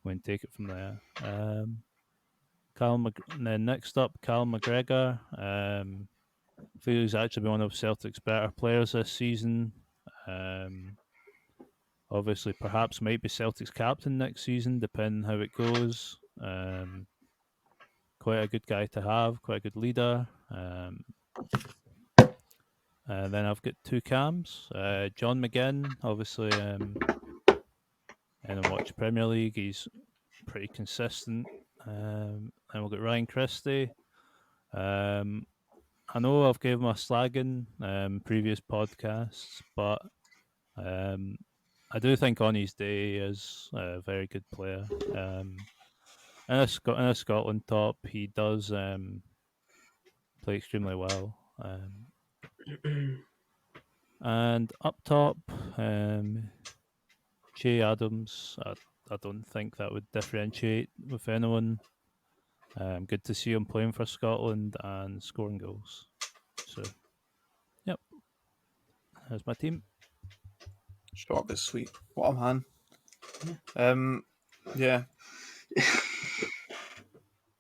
we can take it from there. And then next up, Cal McGregor. I feel he's actually been one of Celtic's better players this season. Obviously, perhaps might be Celtic's captain next season, depending how it goes. Quite a good guy to have, quite a good leader. And then I've got 2 cams. John McGinn, obviously, and watch Premier League, he's pretty consistent. And we've got Ryan Christie. I know I've given him a slagging previous podcasts, but I do think on his day he is a very good player. In a Scotland top, he does play extremely well. And up top, Che Adams, I don't think that would differentiate with anyone. Good to see him playing for Scotland and scoring goals. So, yep, there's my team. Sharp is sweet. What a man. Yeah.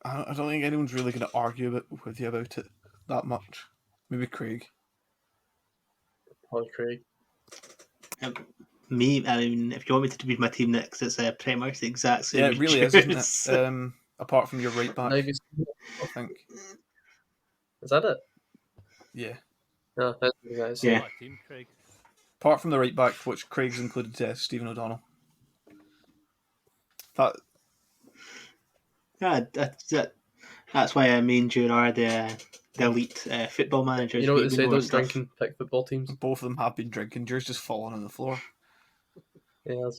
I don't think anyone's really going to argue with you about it that much. Maybe Craig. Probably Craig. Me, I mean, if you want me to read my team next, it's pretty much the exact same. Yeah, it really is, isn't it? Apart from your right back, Maybe. I think. Is that it? Yeah. No, that's the guys. Yeah. My team, Craig. Apart from the right back, which Craig's included Stephen O'Donnell. That Yeah, that's why me and June are the elite football managers. You know what they We say, know our don't stuff. drink and pick football teams. both of them have been drinking. Drew's just fallen on the floor. Yeah.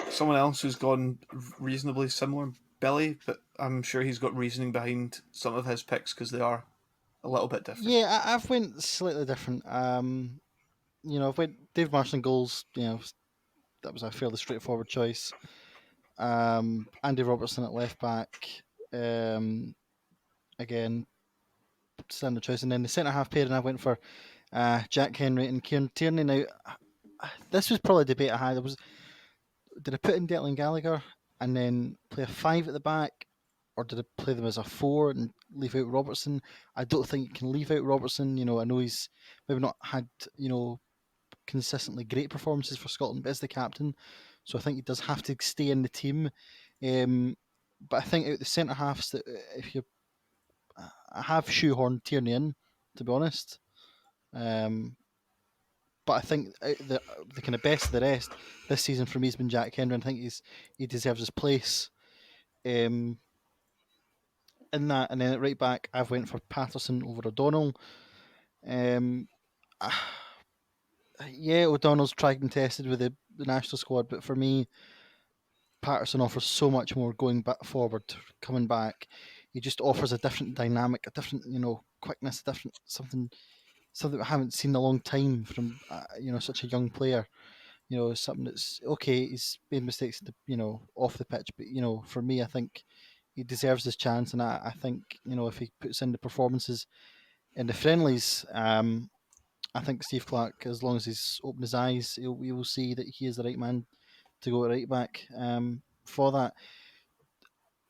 Someone else who's gone reasonably similar, Billy, but I'm sure he's got reasoning behind some of his picks because they are a little bit different. Yeah, I've went slightly different. I've went Dave Marshall in goals. That was a fairly straightforward choice. Andy Robertson at left back. Again, standard choice. And then the centre half pairing I went for Jack Henry and Kieran Tierney. Now, this was probably a debate I had. Did I put in Declan Gallagher and then play a 5 at the back, or did I play them as a 4 and leave out Robertson? I don't think you can leave out Robertson. I know he's maybe not had consistently great performances for Scotland, but as the captain, so I think he does have to stay in the team. But I think out the centre halves, that if you I have shoehorned Tierney in, to be honest. But I think the kind of best of the rest this season for me has been Jack Henry. I think he deserves his place in that. And then at right back, I've went for Patterson over O'Donnell. Yeah, O'Donnell's tried and tested with the national squad, but for me, Patterson offers so much more going back forward, coming back. He just offers a different dynamic, a different quickness, a different something I haven't seen in a long time from such a young player. Something that's okay. He's made mistakes, off the pitch, but for me, I think he deserves his chance, and I think if he puts in the performances in the friendlies, I think Steve Clarke, as long as he's opened his eyes, we will see that he is the right man to go at right back for that.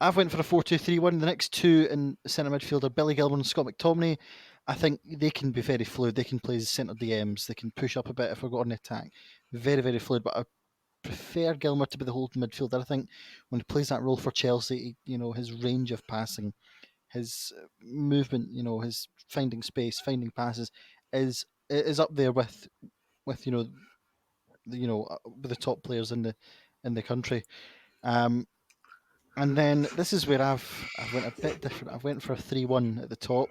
I've went for a 4-2-3-1. The next two in centre midfield are Billy Gilmour and Scott McTominay. I think they can be very fluid. They can play as centre DMs. They can push up a bit if we're going on the attack. Very, very fluid. But I prefer Gilmour to be the holding midfielder. I think when he plays that role for Chelsea, his range of passing, his movement, his finding space, finding passes is up there with with the top players in the country. And then this is where I've went a bit different. I've went for a 3-1 at the top,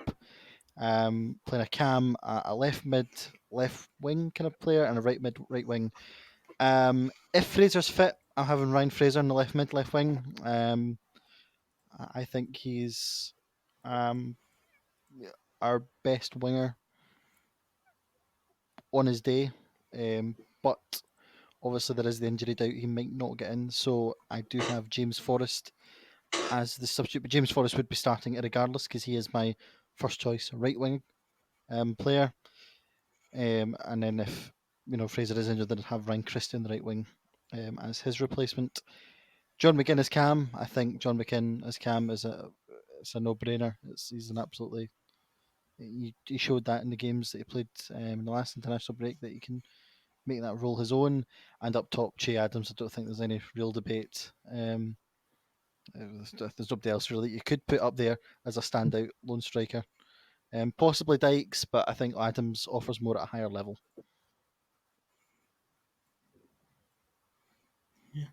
playing a cam, a left mid, left wing kind of player, and a right mid, right wing. If Fraser's fit, I'm having Ryan Fraser in the left mid, left wing. I think he's our best winger on his day, but obviously there is the injury doubt he might not get in. So I do have James Forrest as the substitute, but James Forrest would be starting it regardless because he is my first choice right wing player. And then if Fraser is injured, then I'd have Ryan Christie in the right wing as his replacement. John McGinn as cam. I think John McGinn as cam is a no-brainer. He's an absolutely. He showed that in the games that he played in the last international break that he can make that role his own. And up top, Che Adams. I don't think there's any real debate. There's nobody else really you could put up there as a standout lone striker. Possibly Dykes, but I think Adams offers more at a higher level. Yeah,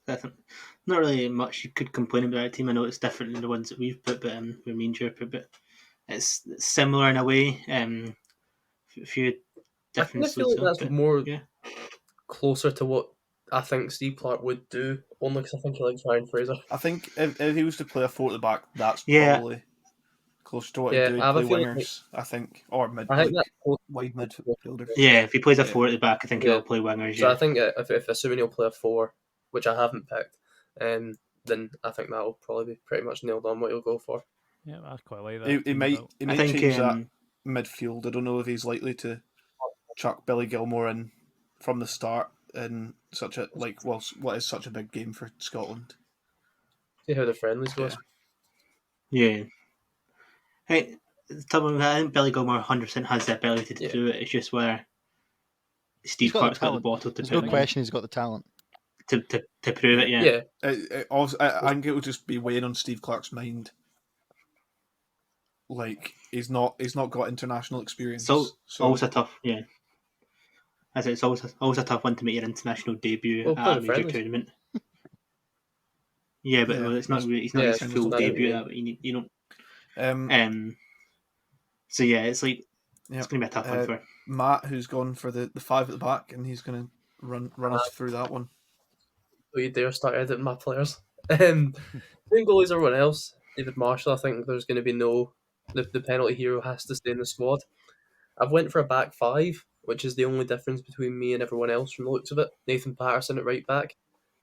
definitely. Not really much you could complain about our team. I know it's different than the ones that we've put, but we mean Drew put, but it's similar in a way. A few differences. I feel like that's more yeah. closer to what I think Steve Clarke would do, only because I think he likes Ryan Fraser. I think if he was to play a 4 at the back, that's Yeah. probably close to what Yeah, he'd do. I have a He'd play feeling wingers, I think, or mid, I think like, that. wide midfielders. Yeah, if he plays a Yeah. 4 at the back, I think Yeah. he'll play wingers. So Yeah. I think if assuming he'll play a 4, which I haven't picked, then I think that will probably be pretty much nailed on what he'll go for. Yeah, I quite like that. He team might build. he I might think change that midfield. I don't know if he's likely to chuck Billy Gilmore in from the start in such a what is such a big game for Scotland. See how the friendlies goes. Yeah. Hey, I think Billy Gilmore 100% has the ability to Yeah. do it. It's just where He's Steve got the Clark's got the talent. bottle to There's put no him in question he's got the talent. to prove it. Yeah. Yeah. I think it will just be weighing on Steve Clark's mind. Like he's not got international experience. So always a tough. Yeah. As it's always a tough one to make your international debut Well, play at a the major friendlies. tournament. Yeah, but Yeah, it's not. It's not yeah, his full that's what I debut. mean. You know. So yeah, it's like it's going to be a tough one for. Matt, who's gone for the 5 at the back, and he's going to run us through that one. Don't you dare start editing my players. Doing goalies, everyone else. David Marshall, I think there's going to be the penalty hero has to stay in the squad. I've went for a back 5, which is the only difference between me and everyone else from the looks of it. Nathan Patterson at right back.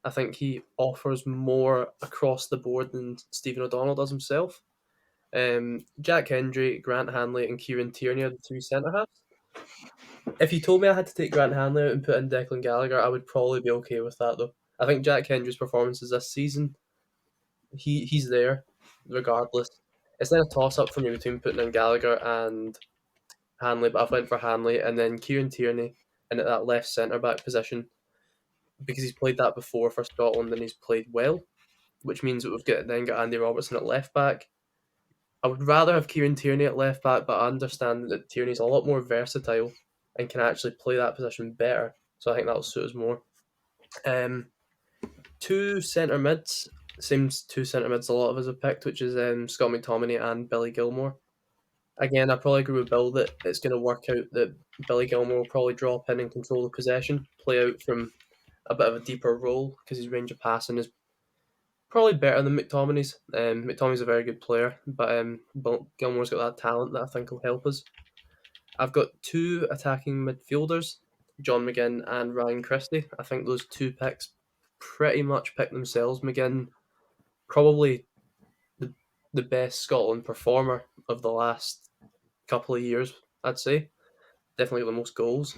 I think he offers more across the board than Stephen O'Donnell does himself. Jack Hendry, Grant Hanley, and Kieran Tierney are the 3 centre halves. If you told me I had to take Grant Hanley out and put in Declan Gallagher, I would probably be okay with that though. I think Jack Hendry's performances this season, he's there, regardless. It's then a toss up for me between putting in Gallagher and Hanley, but I've went for Hanley and then Kieran Tierney in at that left centre back position because he's played that before for Scotland and he's played well, which means that we've got Andy Robertson at left back. I would rather have Kieran Tierney at left back, but I understand that Tierney's a lot more versatile and can actually play that position better. So I think that'll suit us more. 2 centre mids, same 2 centre mids a lot of us have picked, which is Scott McTominay and Billy Gilmore. Again, I probably agree with Bill that it's going to work out that Billy Gilmore will probably drop in and control the possession, play out from a bit of a deeper role because his range of passing is probably better than McTominay's. McTominay's a very good player, but Gilmore's got that talent that I think will help us. I've got 2 attacking midfielders, John McGinn and Ryan Christie. I think those 2 picks pretty much pick themselves. McGinn, probably the best Scotland performer of the last couple of years, I'd say. Definitely the most goals.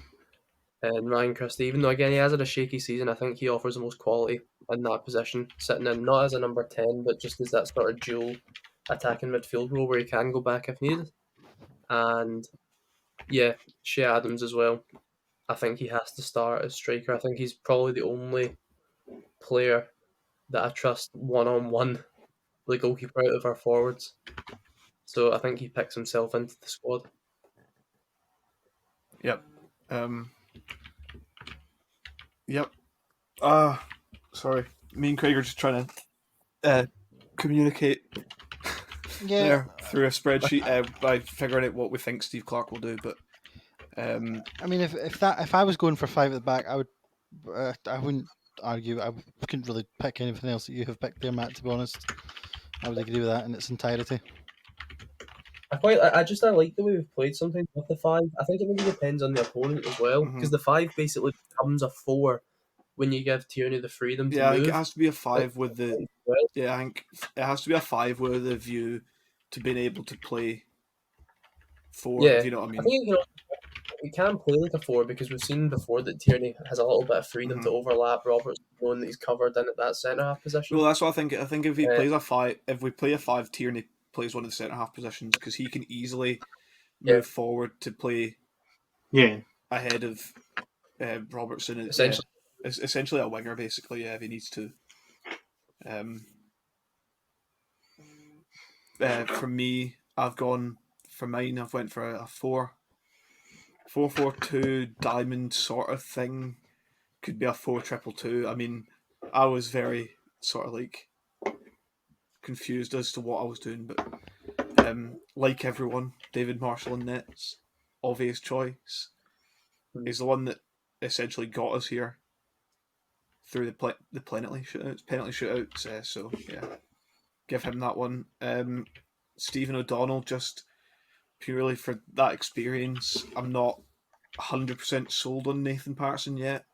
And Ryan Christie, even though again he has had a shaky season, I think he offers the most quality in that position, sitting in not as a number 10, but just as that sort of dual attacking midfield role where he can go back if needed. And yeah, Shea Adams as well. I think he has to start as striker. I think he's probably the only player that I trust one-on-one the goalkeeper out of our forwards. So I think he picks himself into the squad. Yep. Yep. Sorry. Me and Craig are just trying to communicate there through a spreadsheet by figuring out what we think Steve Clark will do. But I mean, if I was going for 5 at the back, I wouldn't argue. I couldn't really pick anything else that you have picked there, Matt. To be honest, I would agree with that in its entirety. I like the way we've played sometimes with the 5. I think it maybe depends on the opponent as well, because the 5 basically becomes a 4 when you give Tierney the freedom to yeah, I move. think it has to be a 5 with the. Yeah, I think it has to be a 5 with the view to being able to play 4. Yeah, if you know what I mean. I think it can play like a 4 because we've seen before that Tierney has a little bit of freedom to overlap Roberts, knowing that he's covered in at that centre half position. Well, that's what I think. I think if he plays a 5, if we play a 5, Tierney plays one of the centre half positions because he can easily move forward to play ahead of Robertson. Essentially. It's essentially a winger, basically. Yeah, if he needs to. For me, I've went for a 4-4-2 diamond sort of thing. Could be a 4-2-2. I mean, I was very sort of like confused as to what I was doing, but like everyone, David Marshall in nets, obvious choice. He's the one that essentially got us here through the penalty shootouts. So yeah, give him that one. Stephen O'Donnell, just purely for that experience. I'm not 100% sold on Nathan Patterson yet.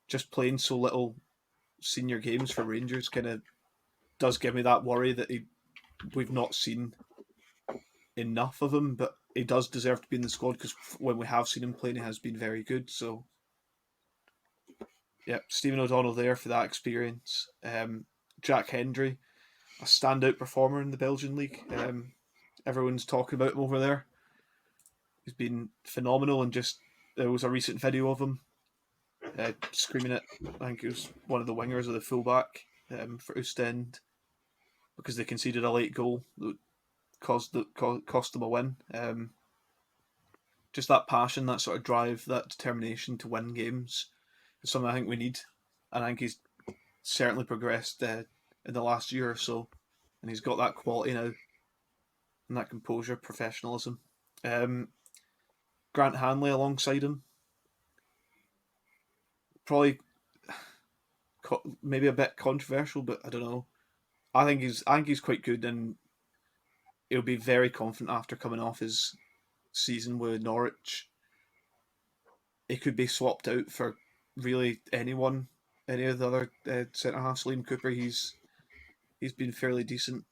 Just playing so little senior games for Rangers kind of does give me that worry that we've not seen enough of him, but he does deserve to be in the squad because when we have seen him playing, he has been very good. So, yeah, Stephen O'Donnell there for that experience. Jack Hendry, a standout performer in the Belgian league. Everyone's talking about him over there. He's been phenomenal, and just there was a recent video of him screaming at, I think it was one of the wingers of the fullback for Ostend, because they conceded a late goal that cost them a win. Just that passion, that sort of drive, that determination to win games is something I think we need. And I think he's certainly progressed in the last year or so, and he's got that quality now, and that composure, professionalism. Grant Hanley alongside him, probably maybe a bit controversial, but I don't know. I think he's quite good, and he'll be very confident after coming off his season with Norwich. He could be swapped out for really anyone, any of the other centre halves. Liam Cooper, he's been fairly decent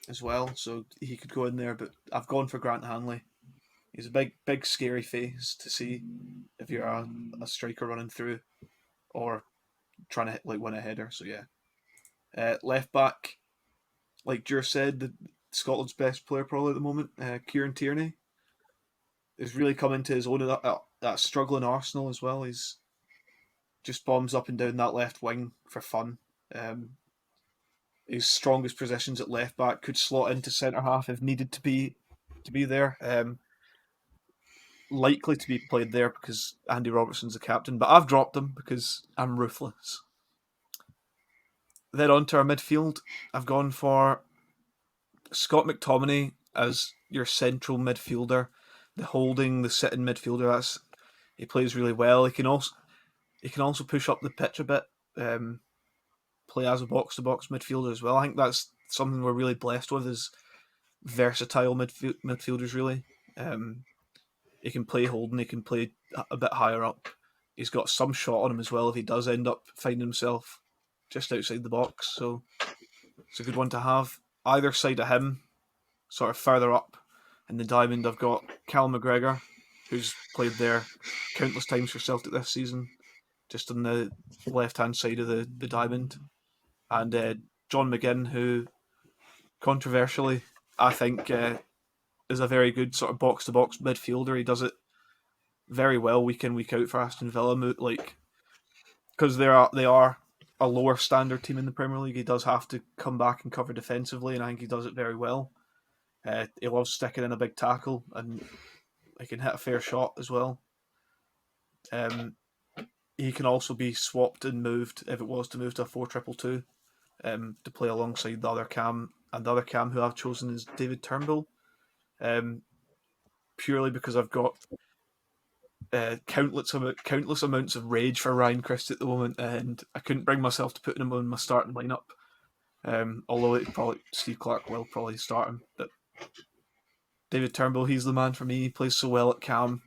as well, so he could go in there. But I've gone for Grant Hanley. He's a big scary face to see if you're a striker running through or trying to win a header. So yeah, left back, like Jur said, Scotland's best player probably at the moment, Kieran Tierney, is really come into his own at that struggling Arsenal as well. He's just bombs up and down that left wing for fun. His strongest positions at left back, could slot into centre half if needed to be there. Likely to be played there because Andy Robertson's the captain, but I've dropped him because I'm ruthless. Then on to our midfield. I've gone for Scott McTominay as your central midfielder, the holding, the sitting midfielder. He plays really well. He can also push up the pitch a bit, play as a box-to-box midfielder as well. I think that's something we're really blessed with, is versatile midfielders, really. He can play holding, he can play a bit higher up. He's got some shot on him as well if he does end up finding himself just outside the box. So it's a good one to have. Either side of him, sort of further up in the diamond, I've got Cal McGregor, who's played there countless times for Celtic this season, just on the left-hand side of the diamond. And John McGinn, who, controversially, I think is a very good sort of box-to-box midfielder. He does it very well week in, week out for Aston Villa. Like, because they are a lower standard team in the Premier League, he does have to come back and cover defensively, and I think he does it very well. He loves sticking in a big tackle, and he can hit a fair shot as well. He can also be swapped and moved if it was to move to a 4-2-2 to play alongside the other Cam, and the other Cam who I've chosen is David Turnbull. Purely because I've got countless amounts of rage for Ryan Christie at the moment, and I couldn't bring myself to putting him on my starting lineup. Although Steve Clarke will probably start him, but David Turnbull, he's the man for me. He plays so well at Cam.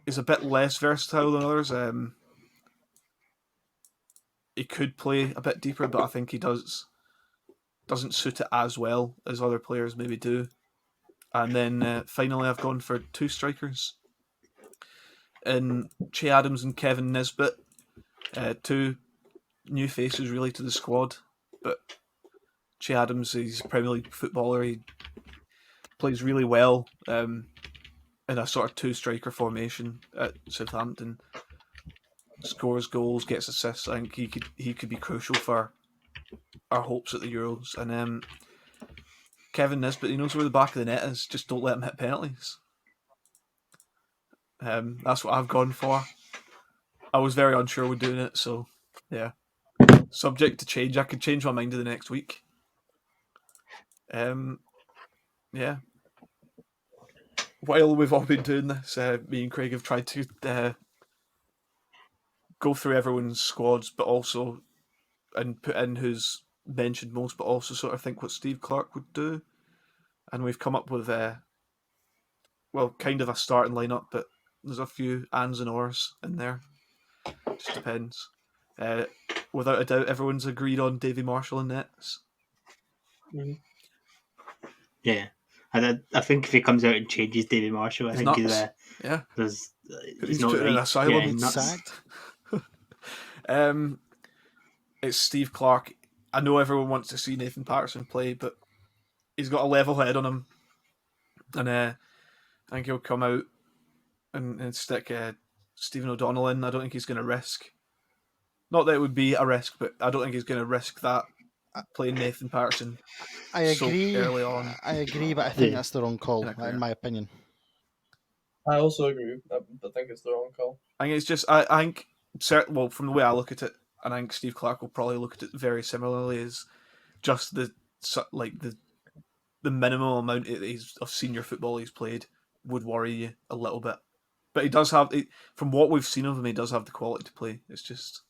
He's a bit less versatile than others. He could play a bit deeper, but I think he doesn't suit it as well as other players maybe do. And then finally, I've gone for two strikers in Che Adams and Kevin Nisbet. Two new faces really to the squad, but Che Adams, he's a Premier League footballer. He plays really well in a sort of two-striker formation at Southampton. Scores goals, gets assists. I think he could be crucial for our hopes at the Euros. And Kevin Nisbet, he knows where the back of the net is. Just don't let him hit penalties. That's what I've gone for. I was very unsure with doing it, so yeah. Subject to change. I could change my mind in the next week. Yeah. While we've all been doing this, me and Craig have tried to go through everyone's squads, but also and put in who's mentioned most, but also sort of think what Steve Clarke would do. And we've come up with kind of a starting lineup, but there's a few ands and ors in there. Just depends. Without a doubt, everyone's agreed on Davy Marshall and nets. Yeah. And I think if he comes out and changes Davy Marshall, I He's think nuts. Yeah. he's not put in an right. asylum. Yeah, He's nuts. sacked. It's Steve Clarke. I know everyone wants to see Nathan Patterson play, but he's got a level head on him, and I think he'll come out and stick Stephen O'Donnell in. I don't think he's going to risk. Not that it would be a risk, but I don't think he's going to risk that playing Nathan Patterson. I so agree. early on. I agree, but I think Yeah. that's the wrong call, In a career. in my opinion. I also agree. I think it's the wrong call. I think it's just I think from the way I look at it, I think Steve Clarke will probably look at it very similarly as just the minimal amount of senior football he's played would worry you a little bit. But he does have, from what we've seen of him, he does have the quality to play. It's just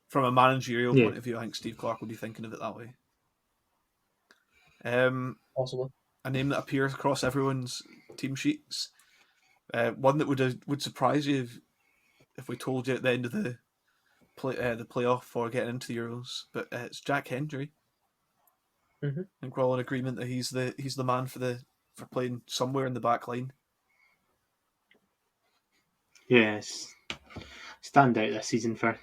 from a managerial point of view, I think Steve Clarke would be thinking of it that way. Possibly. A name that appears across everyone's team sheets. One that would surprise you if we told you at the end of the playoff for getting into the Euros, but it's Jack Hendry. Mm-hmm. I think we're all in agreement that he's the man for playing somewhere in the back line. Yes, stand out this season for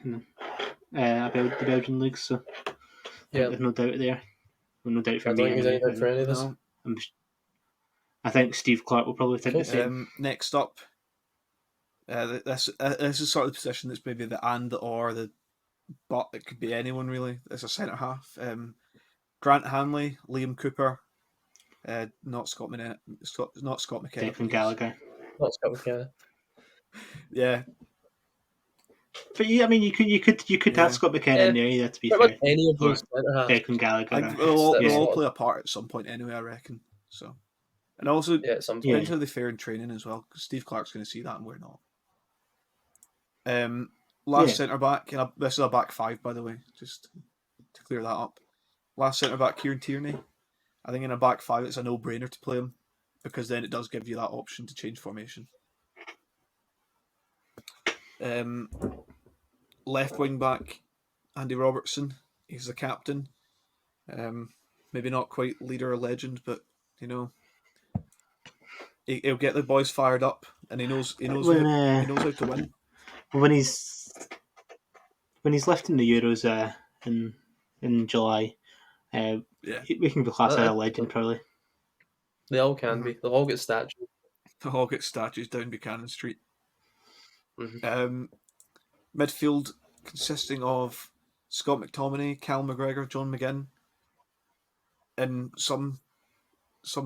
about the Belgian league. So there's no doubt there. Well, no doubt for I me. don't think there's any doubt for any of this. No. I think Steve Clarke will probably think the same. Next up, this is sort of the position that's maybe the and or the but. It could be anyone really. It's a centre half. Grant Hanley, Liam Cooper, not Scott McKenna. Not Scott McKenna. Declan Gallagher. Not Scott McKenna. Yeah, but you could have Scott McKenna in there. Yeah, to be fair. Any of those centre halves. Declan Gallagher. I think they'll all play a part at some point anyway. I reckon so. And also, at some point. depends how they fare in training as well, because Steve Clarke's going to see that and we're not. Last centre back, and this is a back five, by the way, just to clear that up. Last centre back, Kieran Tierney. I think in a back five, it's a no-brainer to play him, because then it does give you that option to change formation. Left wing back, Andy Robertson. He's the captain. Maybe not quite leader or legend, but he'll get the boys fired up, and he knows how to win. When he's left in the Euros in July, we can be classed as a legend probably. They all can be. They'll all get statues. They'll all get statues down Buchanan Street. Mm-hmm. Midfield consisting of Scott McTominay, Cal McGregor, John McGinn, in some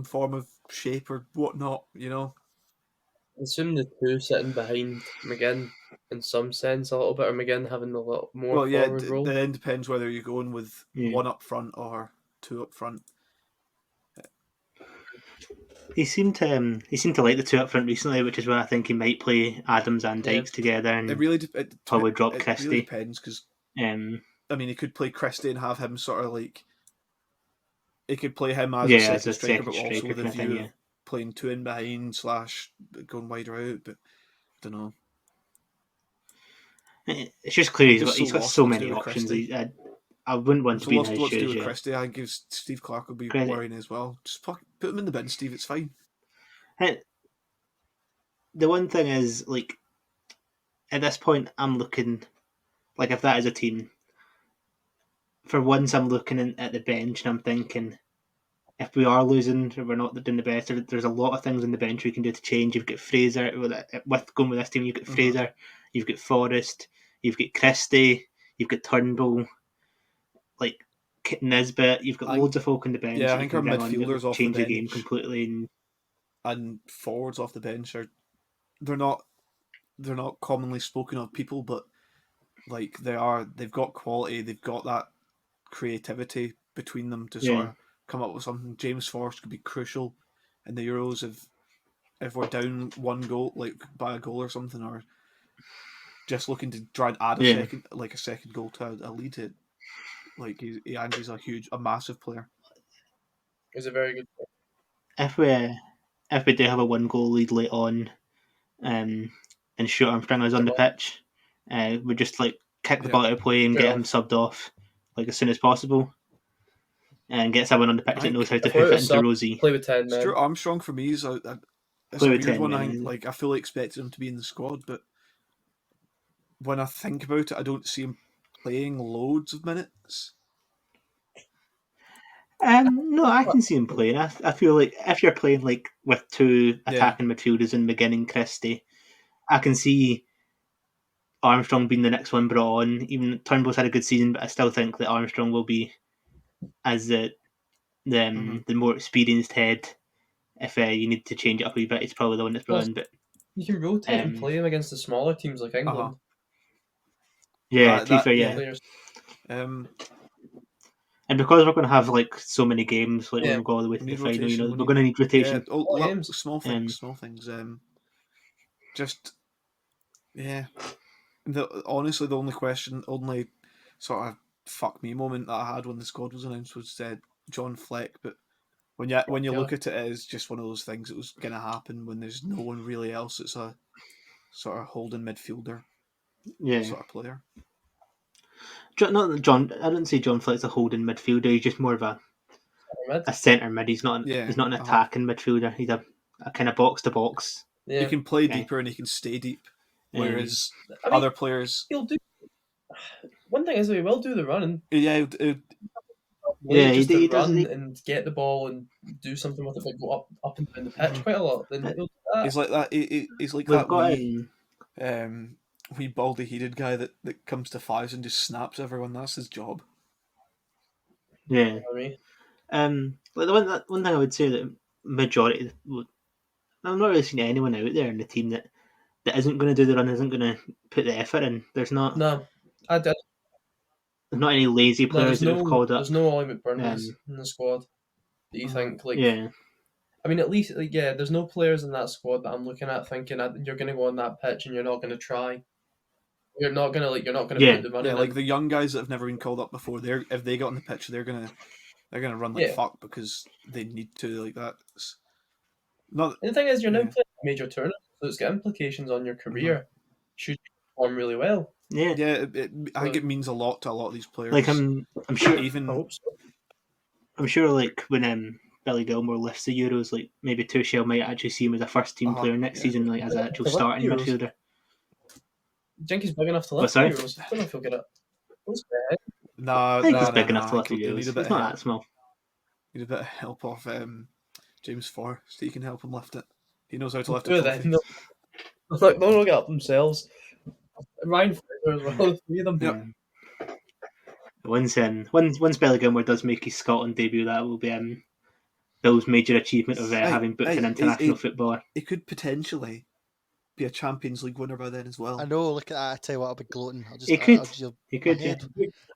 form of shape or whatnot, I assume the two sitting behind McGinn in some sense a little bit, or McGinn having a lot more forward role. It then depends whether you're going with one up front or two up front. He seemed to like the two up front recently, which is why I think he might play Adams and Dykes together, and probably drop Christie. It really depends, because he could play Christie and have him sort of like he could play him as a second striker, but also with a view of playing two in behind / going wider out. But I don't know. It's just clear he's got so many options. I wouldn't want to be in his shoes. To do with Christie. I think Steve Clarke will be worrying as well. Just put him in the bin, Steve. It's fine. The one thing is, like, at this point, I'm looking, like, if that is a team, for once I'm looking at the bench and I'm thinking, if we are losing, or we're not doing the best, there's a lot of things on the bench we can do to change. You've got Fraser, with going with this team, you've got Fraser, you've got Forrest, you've got Christie, you've got Turnbull, like Nisbet, you've got loads of folk on the bench. Yeah, I think our midfielders off the bench change the game completely, and forwards off the bench they're not commonly spoken of people, but like they've got quality, they've got that creativity between them to sort of come up with something. James Forrest could be crucial in the Euros if we're down one goal, like by a goal or something, or just looking to try and add a second goal to a lead. Like Andrew's a massive player. He's a very good player. If we do have a 1-goal lead late on, and Stuart Armstrong is on the pitch, we just like kick the Yeah. ball out of play and Straight get him subbed off like as soon as possible, and get someone on the pitch that think knows how to if we're hoof to it into sub, Rosie. Play with 10 men. Stuart Armstrong for me is it's Play a with weird 10 one. I men, think, like, I fully expected him to be in the squad, but when I think about it, I don't see him playing loads of minutes. No, I can see him playing. I feel like if you're playing like with two Yeah. attacking midfielders in McGinn and Christie, I can see Armstrong being the next one brought on. Even Turnbull's had a good season, but I still think that Armstrong will be as the more experienced head. If you need to change it up a wee bit, he's probably the one that's brought in. But You can rotate and Um, play him against the smaller teams like England. yeah, That- to be that- fair, yeah. yeah. Players. And because we're going to have like so many games, like Yeah. when we go all the way to We the need final, rotation, we're we going to need rotation. Yeah, All little games. small things. Just yeah. Honestly, the only sort of fuck me moment that I had when the squad was announced was John Fleck. But when you Yeah. look at it as just one of those things that was going to happen when there's no one really else. It's a sort of holding midfielder Yeah, sort of player. not that John. I don't say John Fleck's a holding midfielder. He's just more of a Mid. centre mid. He's not. Yeah, He's not an uh-huh. attacking midfielder. He's a kind of box to box. Yeah. He can play Okay. deeper and he can stay deep, whereas I mean, other players, he'll do. One thing is he will do the running. yeah, Yeah, just he to does- run he- and get the ball and do something with it, but go up and down the pitch quite a lot. Then he'll do that. he's like that. He's like We've that got wee baldy-headed guy that comes to fives and just snaps everyone. That's his job. yeah. I mean, Like the one thing I would say that majority, I'm not really seeing anyone out there in the team that isn't going to do the run, isn't going to put the effort in. There's not no, I did. there's not any lazy No, players there's that have called up. there's no Ollie McBurnies in the squad. Do you Uh-huh. think like? Yeah, I mean, at least like, yeah, there's no players in that squad that I'm looking at thinking you're going to go on that pitch and you're not going to try. You're not going to Yeah. put the money Yeah, in. like the young guys that have never been called up before. If they got on the pitch, they're gonna run like Yeah. fuck because they need to. Like that's not. And the thing is, you're now Yeah. playing a major tournament, so it's got implications on your career. Should you perform really well? yeah. Yeah, I think it means a lot to a lot of these players. Like I'm sure even I hope so. I'm sure like when Billy Gilmore lifts the Euros, like maybe Tuchel might actually see him as a first team player next yeah. season, like as an actual The starting Euros. midfielder. Do you think he's big enough to What, lift sorry? Euros? I don't know if he'll get it. What's bad? nah, I think nah, he's nah, big nah, enough to lift the They need a Euros. bit He's of not help. that small. Need a bit of help off James Forrest. He can help him lift it. He knows how to lift Two a of trophy. them. Like they'll get up themselves. Ryan Fraser as well. Three of them. Yep. Once Billy Gilmore does make his Scotland debut, that will be Bill's major achievement of having booked an international footballer. He could potentially be a Champions League winner by then as well. I know. Look at that. I tell you what, I'll be gloating. He could. He My could. Yeah. head,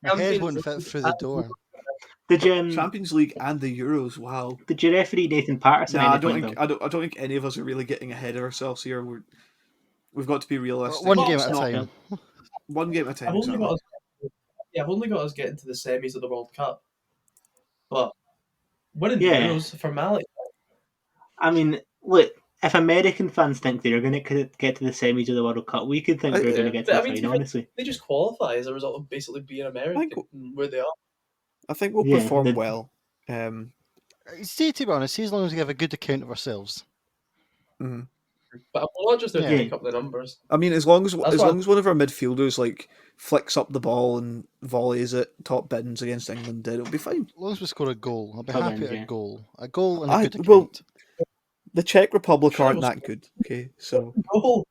my head won't fit through the door. Did you Champions League and the Euros. Wow. did you referee Nathan Patterson? Nah, I any don't point, think though? I don't think any of us are really getting ahead of ourselves here. We've got to be realistic. One Well, game it's at a not, time. One game at a I've time. only exactly. got us. Yeah, I've only got us getting to the semis of the World Cup. But winning the Yeah. Euros for Malik. I mean, look, if American fans think they're going to get to the semis of the World Cup, we could think I- we're going to yeah. get to But the I mean, final, honestly. They just qualify as a result of basically being American where they are. I think we'll Yeah, perform the- well. See, to be honest, see, as long as we give a good account of ourselves. Mhm. But we're not just there to Yeah. pick up the numbers. I mean, as long as That's why- long as one of our midfielders like flicks up the ball and volleys it top bins against England, then it'll be fine. As long as we score a goal, I'll be Top happy end, at yeah. a goal. A goal and a I- good well, account. The Czech Republic Sure, aren't we'll that good. Okay, so Oh,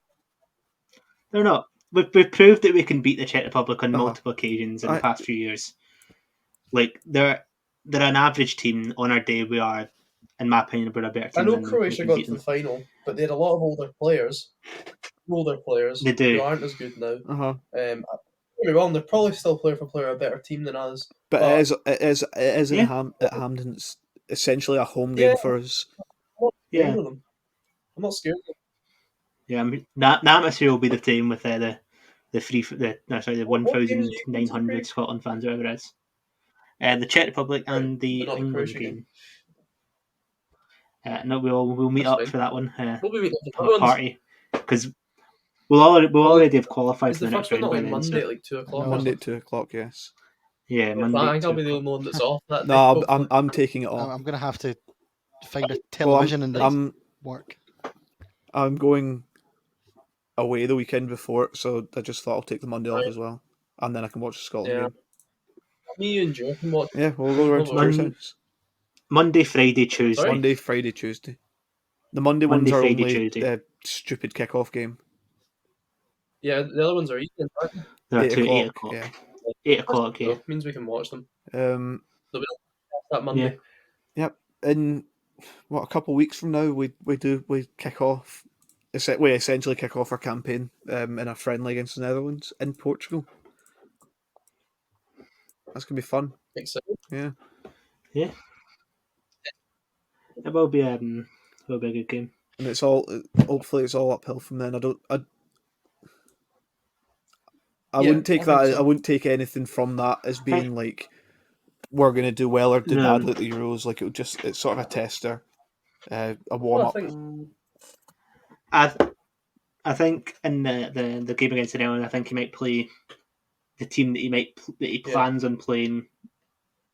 They're not. We've proved that we can beat the Czech Republic on Uh-huh. multiple occasions in the I- past few years. Like they're an average team. On our day, we are, in my opinion, we're a better team. I know than we Croatia can got beat to the them. final, but they had a lot of older players. They do. Who aren't as good now. uh-huh. Don't get me wrong, they're probably still player for player a better team than us. But But- it is in Yeah. at Hampden. It's essentially a home game Yeah. for us. I'm not scared Yeah. of them. I'm not scared of them. Yeah, I mean, the atmosphere will be the same with the What games are you going to 1,900 play? Scotland fans, whatever it is. The Czech Republic and the but not the England Croatia game. No, we'll meet That's up fine. for that one. We'll be meeting up Have for a party because we'll already have qualified Is for the the next first one round not by like then. Monday So, at like 2:00? No, Monday or at 2:00. Yes. yeah, something? Monday. I think I'll be the 2:00. only one that's off that day. No, hopefully. I'm taking it off. I'm going to have to find a Well, television and I'm work. going away the weekend before it, so I just thought I'll take the Monday off Right. as well, and then I can watch the Scotland Yeah. game. Me, you, and Joe can watch. Yeah, we'll go around to Mon- Joe's house. Monday, Friday, Tuesday. Sorry? Monday, Friday, Tuesday. The Monday Monday, ones are Friday, only Tuesday. stupid kickoff game. Yeah, the other ones are evenings, aren't they? There are 8 two 8 o'clock. o'clock. Yeah. 8 o'clock. Yeah. So, means we can watch them. Um. That Monday. Yep. In a couple of weeks from now, we kick off. We essentially kick off our campaign in a friendly against the Netherlands in Portugal. That's gonna be fun. Excited. Yeah. It will be a good game. And it's all hopefully it's all uphill from then. I Yeah, wouldn't take I think that. so. I wouldn't take anything from that as being like we're going to do well or do No. badly at the Euros. Like it's sort of a tester, a warm Well, I up. think I think in the game against the Netherlands, I think he might play the team that he plans on playing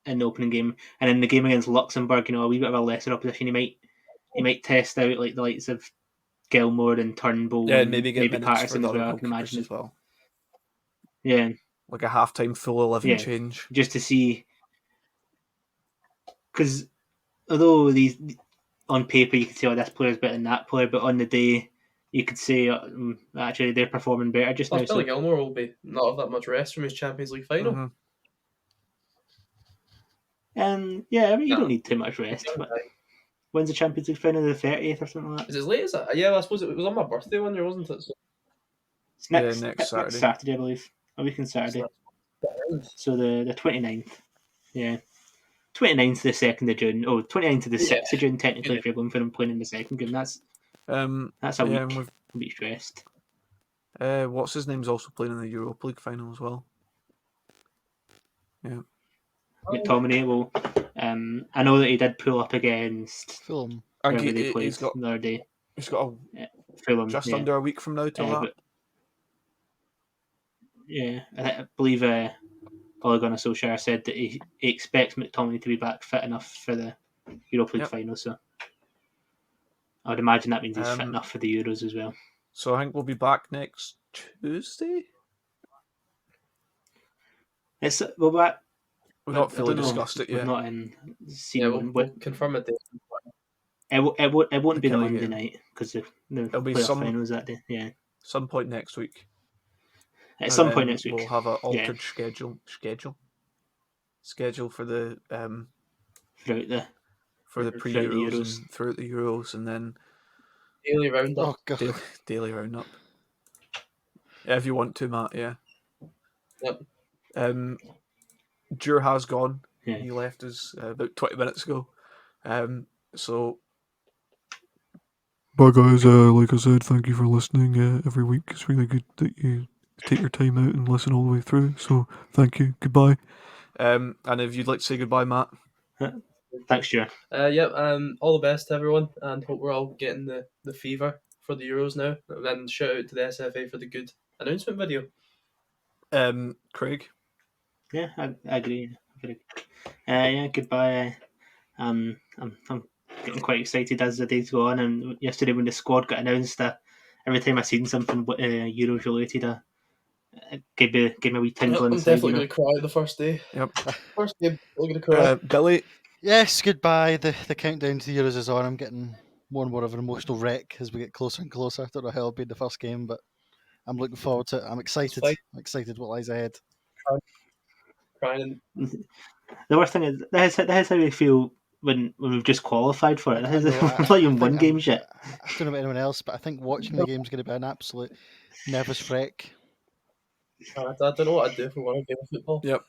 in the opening game, and in the game against Luxembourg, a wee bit of a lesser opposition, he might test out like the likes of Gilmore and Turnbull, Yeah, and and maybe get minutes Patterson for the as other well. I can goalkeepers imagine as well. Yeah, Like a halftime full 11 Yeah. change. just to see, because although these on paper you can say, oh, this player's better than that player, but on the day you could say actually they're performing better just now. plus Billy So Gilmore will be not have that much rest from his Champions League final. Mhm. yeah, I mean you Nah. don't need too much rest. But when's the Champions League final? The 30th or something like that. Is it as late as that? Yeah, I suppose it was on my birthday one year, wasn't it? So, It's next next Saturday. Saturday, I believe. A week on Saturday. So the 29th. Yeah. 29th to the 2nd of June. Oh, 29th to the 6th of June, technically, if you're going for them playing in the second game. That's a yeah, and week. A week's rest. what's his name's also playing in the Europa League final as well. Yeah. McTominay will. I know that he did pull up against Fulham. I whoever think they played he's got the other day. Fulham Fulham. just under a week from now till that. But, yeah, I believe Ole Gunnar Solskjaer said that he expects McTominay to be back fit enough for the Europa League final. So I would imagine that means he's fit enough for the Euros as well. So I think we'll be back next Tuesday. We'll back. We've not I fully don't know. discussed it We've yet. not seen yeah, one. we'll confirm it. It won't be the Kelly Monday game. night because the It'll be playoff finals that day. Yeah, Some point next week. at And some then point next week. we'll have an altered schedule for the throughout the pre throughout the Euros Euros. and throughout the Euros, and then Daily roundup. Oh god. daily roundup. Yeah, if you want to, Matt. Yeah. Yep. Jur has gone. Yeah. He left us about 20 minutes ago. So. Bye guys, like I said, thank you for listening every week. It's really good that you take your time out and listen all the way through. So thank you. Goodbye. And if you'd like to say goodbye, Matt. Thanks, Stuart. All the best to everyone, and hope we're all getting the fever for the Euros now. And then shout out to the SFA for the good announcement video. Craig. Yeah, I agree. Yeah, goodbye. I'm getting quite excited as the days go on. And yesterday when the squad got announced, every time I seen something Euros related, gave me a wee tingle I'm inside. definitely going to cry the first day. Yep. First game, I'm going to cry. Billy. Yes, goodbye. The countdown to the Euros is on. I'm getting more and more of an emotional wreck as we get closer and closer. I don't know how it'll be in the first game, but I'm looking forward to it. I'm excited. Fine. I'm excited what lies ahead. Crying. The worst thing is that's how we feel when we've just qualified for it. I know, We've not even won games yet. I don't know about anyone else, but I think watching the game is going to be an absolute nervous wreck. I don't know what I'd do if we won a game of football. Yep.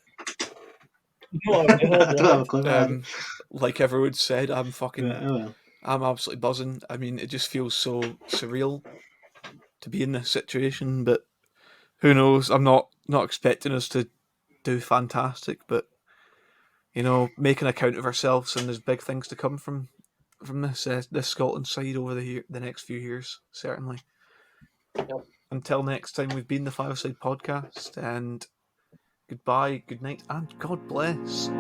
No, I don't have a clue. Like everyone said, I'm fucking. Well. I'm absolutely buzzing. I mean, it just feels so surreal to be in this situation, but who knows? I'm not expecting us to do fantastic, but making account of ourselves, and there's big things to come from this Scotland side over the next few years, certainly. Yep. Until next time, we've been the Five Side Podcast, and goodbye, good night, and God bless.